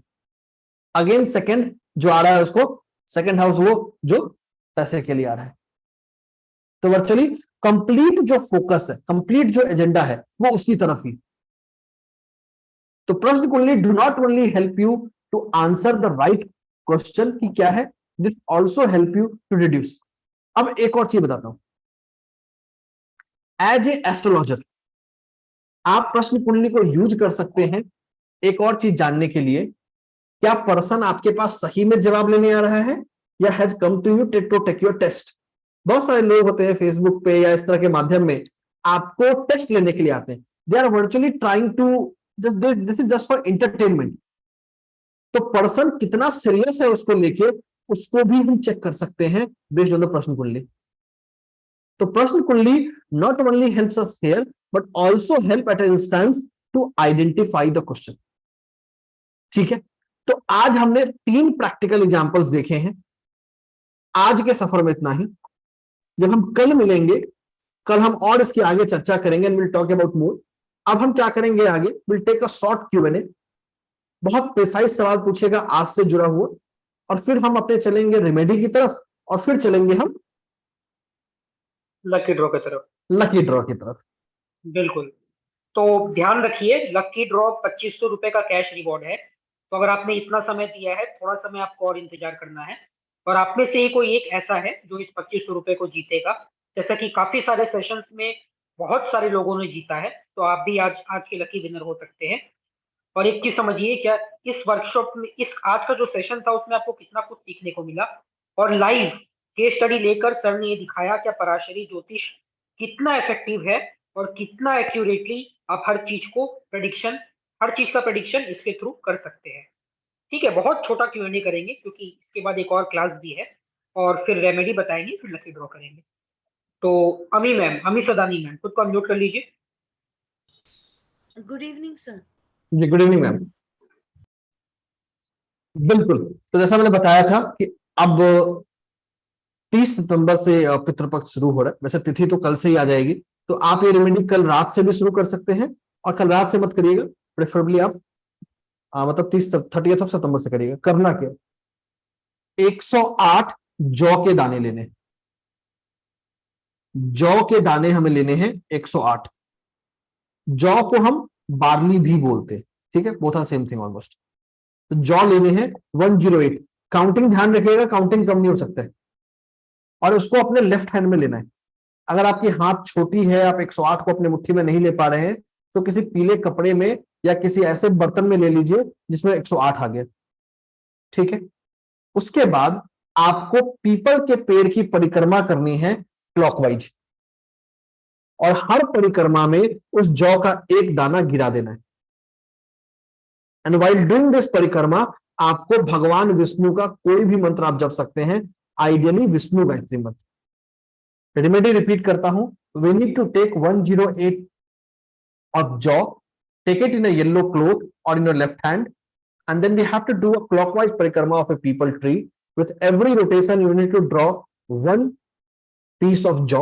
Again second जो आ रहा है उसको सेकंड हाउस, वो जो पैसे के लिए आ रहा है। तो वर्चुअली कंप्लीट जो फोकस है, कंप्लीट जो एजेंडा है, वो उसकी तरफ ही। तो prashna kundali do not only help you to answer the right question की क्या है, this also help you to reduce. अब एक और चीज बताता हूं, एज ए एस्ट्रोलॉजर आप प्रश्न कुंडली को यूज कर सकते हैं एक और चीज जानने के लिए, क्या पर्सन आपके पास सही में जवाब लेने आ रहा है या has come to you to take your test. बहुत सारे लोग होते हैं फेसबुक पे या इस तरह के माध्यम में आपको टेस्ट लेने के लिए आते हैं, they are virtually trying to just, this is just for entertainment. तो पर्सन कितना सीरियस है उसको लेके, उसको भी हम चेक कर सकते हैं बेस्ड ऑन द प्रश्न कुंडली। तो prashna kundali not only helps us here but also help at an instance to identify the question. ठीक है, तो आज हमने 3 प्रैक्टिकल एग्जांपल्स देखे हैं। आज के सफर में इतना ही। जब हम कल मिलेंगे, कल हम और इसके आगे चर्चा करेंगे and will talk about more. अब हम क्या करेंगे आगे, will take a short Q&A, बहुत प्रिसाइज सवाल पूछेगा आज से जुड़ा हुआ, और फिर हम अपने चलेंगे रेमेडी की तरफ, और फिर चलेंगे हम लकी ड्रॉ की तरफ। लकी ड्रॉ की तरफ। बिल्कुल। तो ध्यान रखिए, लकी ड्रॉ 2500 रुपए का कैश रिवॉर्ड है। तो अगर आपने इतना समय दिया है, थोड़ा समय आपको और इंतजार करना है, और आप में से ही कोई एक ऐसा है जो इस 2500 रुपए को जीतेगा। जैसा कि काफी सारे सेशंस में बहुत सारे लोगों ने जीता है, तो आप भी आज के लकी विनर हो सकते हैं। और एक चीज समझिए, क्या इस वर्कशॉप में, इस आज का जो सेशन था उसमें आपको कितना कुछ सीखने को मिला, और लाइव केस स्टडी लेकर सर ने ये दिखाया क्या पराशरी ज्योतिष कितना इफेक्टिव है और कितना एक्यूरेटली आप हर चीज का प्रेडिक्शन इसके थ्रू कर सकते हैं। ठीक है, बहुत छोटा Q&A करेंगे क्योंकि इसके बाद एक और क्लास भी है, और फिर रेमेडी बताएंगे, फिर लकी ड्रॉ करेंगे। तो अमी सदानी मैम, खुद को अनम्यूट कर लीजिए। Good evening sir. जी गुड इवनिंग मैम। बिल्कुल, तो जैसा मैंने बताया था कि अब 30 सितंबर से पितृपक्ष शुरू हो रहा है। वैसे तिथि तो कल से ही आ जाएगी, तो आप ये रेमेडी कल रात से भी शुरू कर सकते हैं, और कल रात से मत करिएगा, प्रेफरेबली आप मतलब 30 सितंबर से करिएगा। करना क्या, 108 जौ के दाने लेने, जौ के दाने हमें लेने हैं 108। जौ को हम बार्ली भी बोलते हैं, ठीक है, both are same thing almost. तो जौ लेने हैं 108। काउंटिंग ध्यान रखिएगा, काउंटिंग कम नहीं हो सकता है, और उसको अपने लेफ्ट हैंड में लेना है। अगर आपकी हाथ छोटी है, आप 108 को अपने मुट्ठी में नहीं ले पा रहे हैं, तो किसी पीले कपड़े में या किसी ऐसे बर्तन में ले लीजिए जिसमें 108 आ गया। ठीक है, उसके बाद आपको पीपल के पेड़ की परिक्रमा करनी है क्लॉकवाइज, और हर परिक्रमा में उस जौ का एक दाना गिरा देना है। एंड वाइल डूइंग दिस परिक्रमा आपको भगवान विष्णु का कोई भी मंत्र आप जप सकते हैं, आइडियली विष्णु गायत्री मंत्र। रेमेडी रिपीट करता हूं, we need to take 108 of jaw, take it in a yellow cloth or in your left hand, and then we have to do a clockwise parikrama of a peepal tree. With every rotation you need to draw one piece of jaw.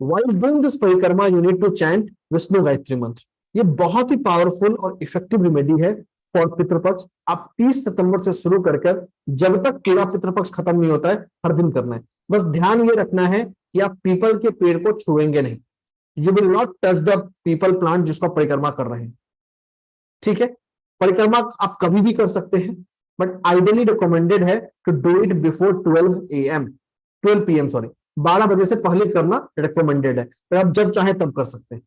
While doing this parikrama you need to chant Vishnu Gayatri mantra. ये बहुत ही पावरफुल और इफेक्टिव रेमेडी है फॉर पितृपक्ष। आप 30 सितंबर से शुरू कर जब तक पूरा पितृपक्ष खत्म नहीं होता है हर दिन करना है। बस ध्यान ये रखना है कि आप पीपल के पेड़ को छुएंगे नहीं, you will not touch the people plant जिसको परिक्रमा कर रहे हैं। ठीक है, परिक्रमा आप कभी भी कर सकते हैं, बट आइडियली रिकमेंडेड है to do it before 12 PM sorry, 12 बजे से पहले करना रिकमेंडेड है, फिर आप जब चाहे तब कर सकते हैं।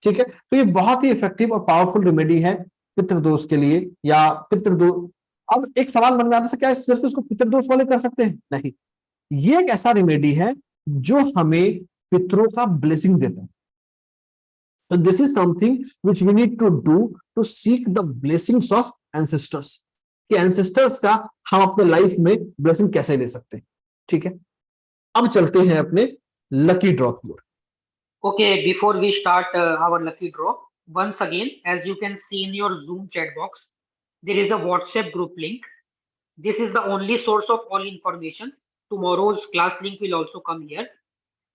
ठीक है, तो ये बहुत ही इफेक्टिव और पावरफुल रेमेडी है पितृदोष के लिए, या पितृदोष। अब एक सवाल मन में आता है, क्या सिर्फ इसको पितृदोष वाले कर सकते हैं? नहीं, ये एक ऐसा रेमेडी है जो हमें पितरों का ब्लेसिंग देता है। So this is something which we need to do to seek the blessings of ancestors, कि ancestors का हम अपने लाइफ में ब्लेसिंग कैसे ले सकते हैं। ठीक है, अब चलते हैं अपने लकी ड्रॉ की ओर। Okay, before we start our lucky draw, once again, as you can see in your Zoom chat box, there is a WhatsApp group link. This is the only source of all information. Tomorrow's class link will also come here.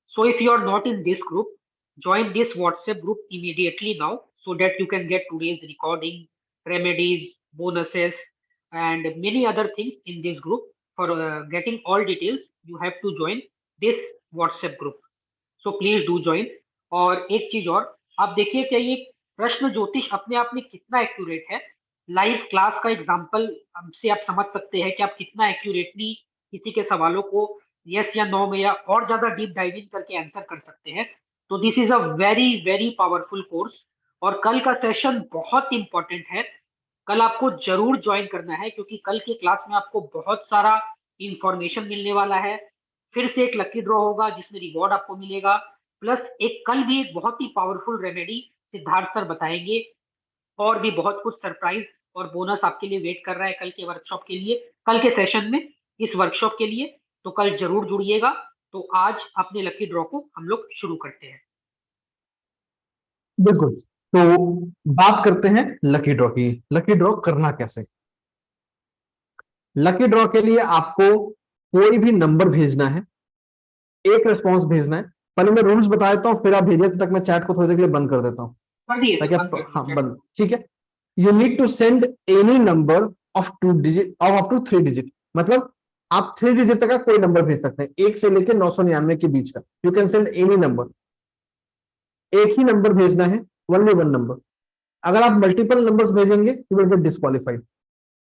So if you are not in this group, join this WhatsApp group immediately now so that you can get today's recording, remedies, bonuses, and many other things in this group. For getting all details, you have to join this WhatsApp group. So please do join. और एक चीज और, आप देखिए क्या ये प्रश्न ज्योतिष अपने आप में कितना एक्यूरेट है। लाइव क्लास का एग्जाम्पल से आप समझ सकते हैं कि आप कितना एक्यूरेटली किसी के सवालों को यस या नो में या और ज्यादा डीप डाइविंग करके आंसर कर सकते हैं। तो this is a very very powerful course, और कल का सेशन बहुत इंपॉर्टेंट है। कल आपको जरूर ज्वाइन करना है, क्योंकि कल की क्लास में आपको बहुत सारा इंफॉर्मेशन मिलने वाला है। फिर से एक लकी ड्रॉ होगा जिसमें रिवॉर्ड आपको मिलेगा, प्लस एक कल भी एक बहुत ही पावरफुल रेमेडी सिद्धार्थ सर बताएंगे, और भी बहुत कुछ सरप्राइज और बोनस आपके लिए वेट कर रहा है कल के वर्कशॉप के लिए, कल के सेशन में, इस वर्कशॉप के लिए। तो कल जरूर जुड़िएगा। तो आज अपने लकी ड्रॉ को हम लोग शुरू करते हैं। बिल्कुल। तो बात करते हैं लकी ड्रॉ की। लकी ड्रॉ करना कैसे? लकी ड्रॉ के लिए आपको कोई भी नंबर भेजना है, एक रिस्पॉन्स भेजना है। पहले मैं रूल्स बता देता हूं, फिर आप भेजिए, तब तक मैं चैट को थोड़ी देर के लिए बंद कर देता हूं, कर दिए ताकि सर, बंद आप, कर हाँ दिए। बंद, ठीक है। You need to send any number of 2 digit और अप टू 3 डिजिट, मतलब आप 3 डिजिट तक का कोई नंबर भेज सकते हैं, 1 से लेकर 999 के बीच का। You can send any number. एक ही नंबर भेजना है, ओनली वन नंबर। अगर आप मल्टीपल नंबर्स भेजेंगे यू विल गेट डिस्क्वालिफाइड।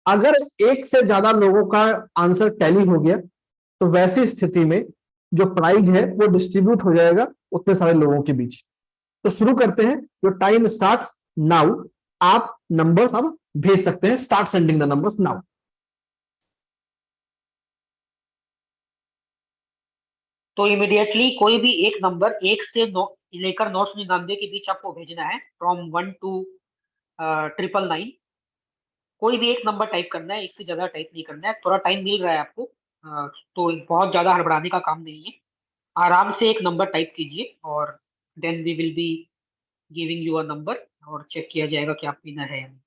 अगर एक से ज्यादा लोगों का आंसर टैली हो गया तो वैसी स्थिति में जो प्राइज है वो डिस्ट्रीब्यूट हो जाएगा उतने सारे लोगों के बीच। तो शुरू करते हैं। Your time starts now. आप नंबर्स अब भेज सकते हैं। Start sending the numbers now. तो इमिडिएटली कोई भी एक नंबर 1 से 9 लेकर 999 के बीच आपको भेजना है, फ्रॉम 1 टू 999। कोई भी एक नंबर टाइप करना है, एक से ज्यादा टाइप नहीं करना है। थोड़ा टाइम मिल रहा है आपको, तो बहुत ज्यादा हड़बड़ाने का काम नहीं है। आराम से एक नंबर टाइप कीजिए, और then we will be giving you a number, और चेक किया जाएगा कि आप विनर है या नहीं।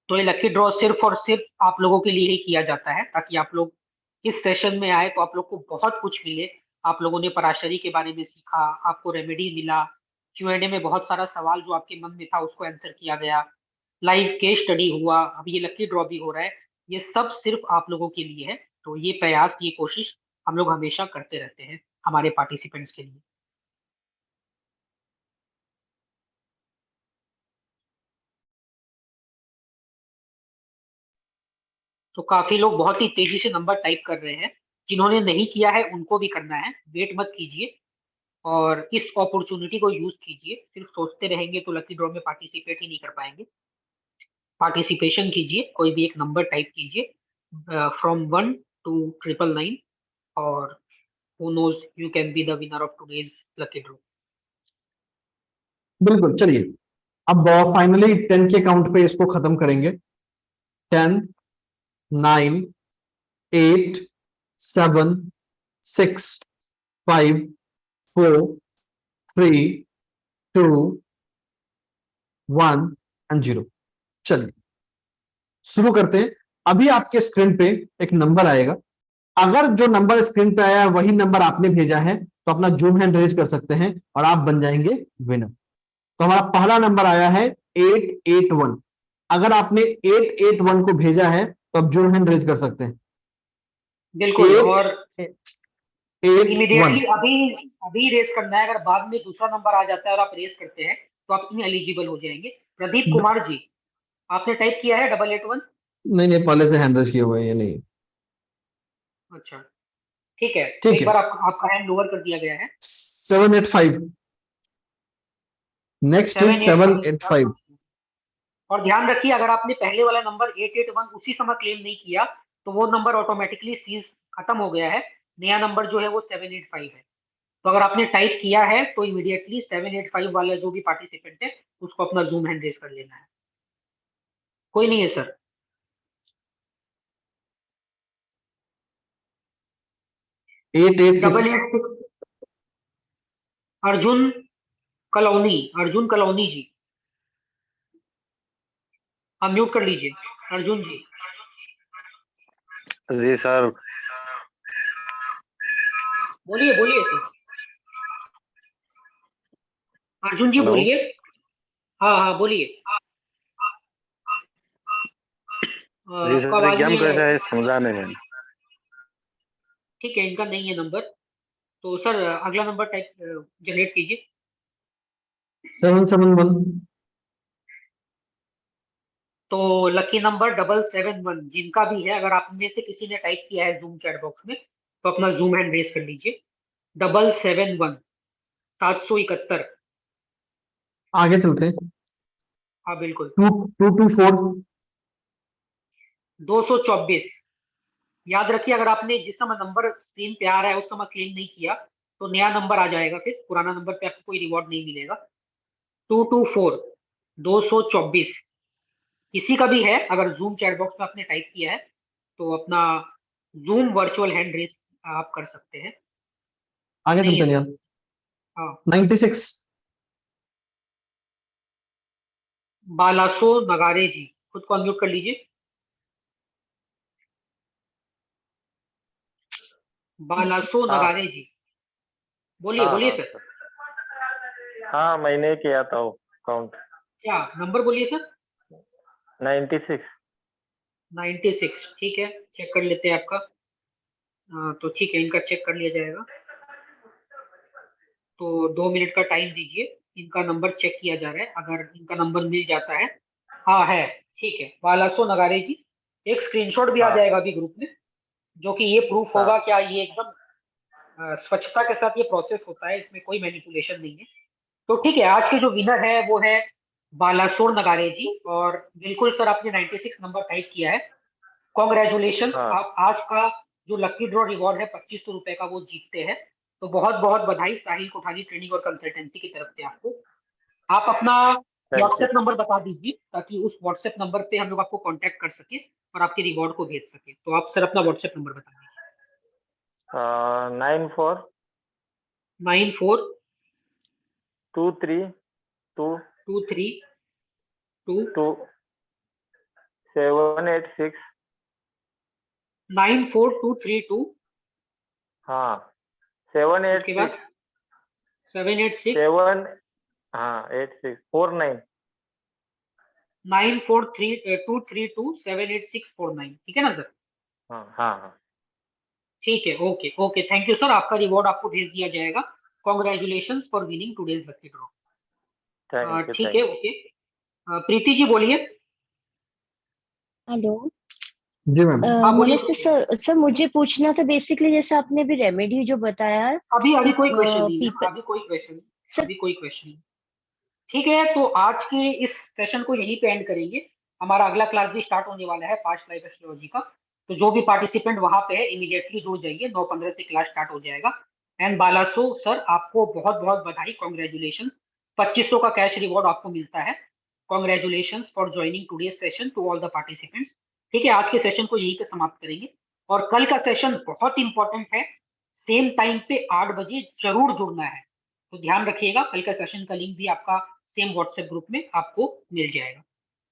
तो ये लकी ड्रॉ सिर्फ और सिर्फ आप लोगों के लिए ही किया जाता है, ताकि आप लोग इस सेशन में आए तो आप लोग को बहुत कुछ मिले। आप लोगों ने पराशरी के बारे में सीखा, आपको रेमेडी मिला, Q&A में बहुत सारा सवाल जो आपके मन में था उसको आंसर किया गया, लाइव केस स्टडी हुआ, अब ये लकी ड्रॉ भी हो रहा है। ये सब सिर्फ आप लोगों के लिए है। तो ये प्रयास, ये कोशिश हम लोग हमेशा करते रहते हैं हमारे पार्टिसिपेंट्स के लिए। तो काफी लोग बहुत ही तेजी से नंबर टाइप कर रहे हैं। जिन्होंने नहीं किया है उनको भी करना है, वेट मत कीजिए, और इस अपॉर्चुनिटी को यूज कीजिए। सिर्फ सोचते रहेंगे तो लकी ड्रॉ में पार्टिसिपेट ही नहीं कर पाएंगे। पार्टिसिपेशन कीजिए, कोई भी एक नंबर टाइप कीजिए, फ्रॉम 1 टू 999, और who knows, you can be the winner of today's lucky draw. बिल्कुल, चलिए अब फाइनली 10 के काउंट पे इसको खत्म करेंगे। 10, 9, 8, 7, 6, 5, 4, 3, 2, 1 एंड 0। चलिए शुरू करते हैं। अभी आपके स्क्रीन पे एक नंबर आएगा। अगर जो नंबर स्क्रीन पे आया है वही नंबर आपने भेजा है तो अपना जूम हैंड रेज कर सकते हैं और आप बन जाएंगे विनर। तो हमारा पहला नंबर आया है 881। अगर आपने 881 को भेजा है तो आप जूम हैंड रेज कर सकते हैं। बिल्कुल, और 881। इमीडिएटली अभी अभी रेस करना है। अगर बाद में दूसरा नंबर आ जाता है और आप रेस करते हैं तो आप इतने एलिजिबल हो जाएंगे। प्रदीप कुमार जी, आपने टाइप किया है 881? नहीं नहीं, पहले से हैंड रेज किए हुए हैं, ये नहीं। अच्छा, ठीक है, ठीक एक है। बार आपका हैंड लोअर कर दिया गया है। 785। Next is 785। 785। और ध्यान रखिए, अगर आपने पहले वाला नंबर 881 उसी समय क्लेम नहीं किया तो वो नंबर ऑटोमेटिकली सीज खत्म हो गया है। नया नंबर जो है वो 785 है। तो अगर आपने टाइप किया है तो इमीडिएटली 785 वाला जो भी पार्टिसिपेंट है उसको अपना जूम हैंड रेज कर लेना है। कोई नहीं है सर? 886। 886। अर्जुन कलौनी, अर्जुन कलौनी जी, आप म्यूट कर लीजिए। अर्जुन जी, जी सर। बोलिए बोलिए सर। अर्जुन जी हेलो। बोलिए। हाँ हाँ बोलिए। जी आपका सर, आवाज एग्जाम नहीं आ रहा कैसा है। है समझा नहीं। ठीक है, इनका नहीं है नंबर। तो सर अगला नंबर टाइप जनरेट कीजिए। 771। तो लकी नंबर 771 जिनका भी है, अगर आप में से किसी ने टाइप किया है जूम चैट बॉक्स में तो अपना जूम हैंड रेज कर लीजिए। 771 771। आगे चलते हैं। हाँ बिल्कुल। 224। 224। याद रखिए, अगर आपने जिस समय नंबर स्क्रीन पे आ रहा है उस समय क्लेम नहीं किया तो नया नंबर आ जाएगा, फिर पुराना नंबर पे आपको कोई रिवॉर्ड नहीं मिलेगा। 224 224 किसी का भी है, अगर जूम चैट बॉक्स में आपने टाइप किया है तो अपना जूम वर्चुअल हैंड रेज आप कर सकते हैं। आगे नहीं चलते है हैं तो यार। हाँ। 96। बालासो नगारे जी, खुद को अनम्यूट कर लीजिए। बालासो हाँ नगारे जी, बोलिए हाँ बोलिए हाँ सर। सर, हाँ मैंने किया था वो काउंट। क्या नंबर बोलिए सर। 96। 96, ठीक है, चेक कर लेते हैं आपका। तो ठीक है, इनका चेक कर लिया जाएगा। तो 2 मिनट का टाइम दीजिए, इनका नंबर चेक किया जा रहा है। अगर इनका नंबर मिल जाता है, हाँ है, ठीक है, बालासो नगारे जी। एक स्क्रीनशॉट भी आ हाँ जाएगा अभी ग्रुप में, जो कि ये प्रूफ हाँ होगा क्या ये एकदम स्वच्छता के साथ ये प्रोसेस होता है, इसमें कोई मैनिपुलेशन नहीं है। तो ठीक है, आज के जो विनर है वो है बालासोर नगारे जी। और बिल्कुल सर, आपने 96 नंबर टाइप किया है, कॉन्ग्रेचुलेशन। हाँ। आप आज का जो लकी ड्रॉ रिवॉर्ड है 2500 रुपए का वो जीतते हैं। तो बहुत बहुत बधाई साहिल कोठारी ट्रेनिंग और कंसल्टेंसी की तरफ से आपको। आप अपना थैंक यू। व्हाट्सएप नंबर बता दीजिए ताकि उस व्हाट्सएप नंबर पे हम लोग आपको कांटेक्ट कर सके और आपके रिवॉर्ड को भेज सके। तो आप सर अपना व्हाट्सएप नंबर बता दीजिए। 94 94 23 2 23 2 2 786। 94232। हाँ उसके बाद 786 786 7। हाँ 86 49। 943232 78649, ठीक है ना सर। हाँ हाँ हाँ। ठीक है, okay okay, thank you sir, आपका रिवॉर्ड आपको भेज दिया जाएगा। Congratulation for winning today's lucky draw. Thank you ठीक है, thank you. Okay. Preeti ji बोलिए। हेलो। जी मैम। हाँ बोलिए नमस्ते प्रीति। सर। सर मुझे पूछना था बेसिकली, जैसे आपने भी रेमेडी जो बताया है अभी अभी कि कोई क्वेश्चन नहीं है, पीपल। अभी कोई क्वेश्चन नहीं, सर अभी कोई क्वेश्चन नहीं। ठीक है, तो आज के इस सेशन को यहीं पे एंड करेंगे। हमारा अगला क्लास भी स्टार्ट होने वाला है पास्ट लाइफ एस्ट्रोलॉजी का। तो जो भी पार्टिसिपेंट वहां पे है इमीडिएटली जुड़ जाइए, 9:15 से क्लास स्टार्ट हो जाएगा। एंड बालासो सर, आपको बहुत बहुत बधाई, कॉन्ग्रेचुलेशन। 2500 का कैश रिवॉर्ड आपको मिलता है। Congratulation for joining today's session to all the participants. ठीक है, आज के सेशन को यहीं पे समाप्त करेंगे और कल का सेशन बहुत इंपॉर्टेंट है। सेम टाइम पे 8 बजे जरूर जुड़ना है। तो ध्यान रखिएगा, कल का सेशन का लिंक भी आपका सेम व्हाट्सएप ग्रुप में आपको मिल जाएगा।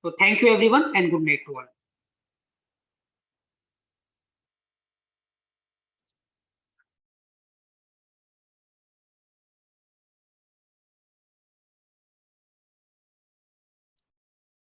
तो thank you everyone and good night to all.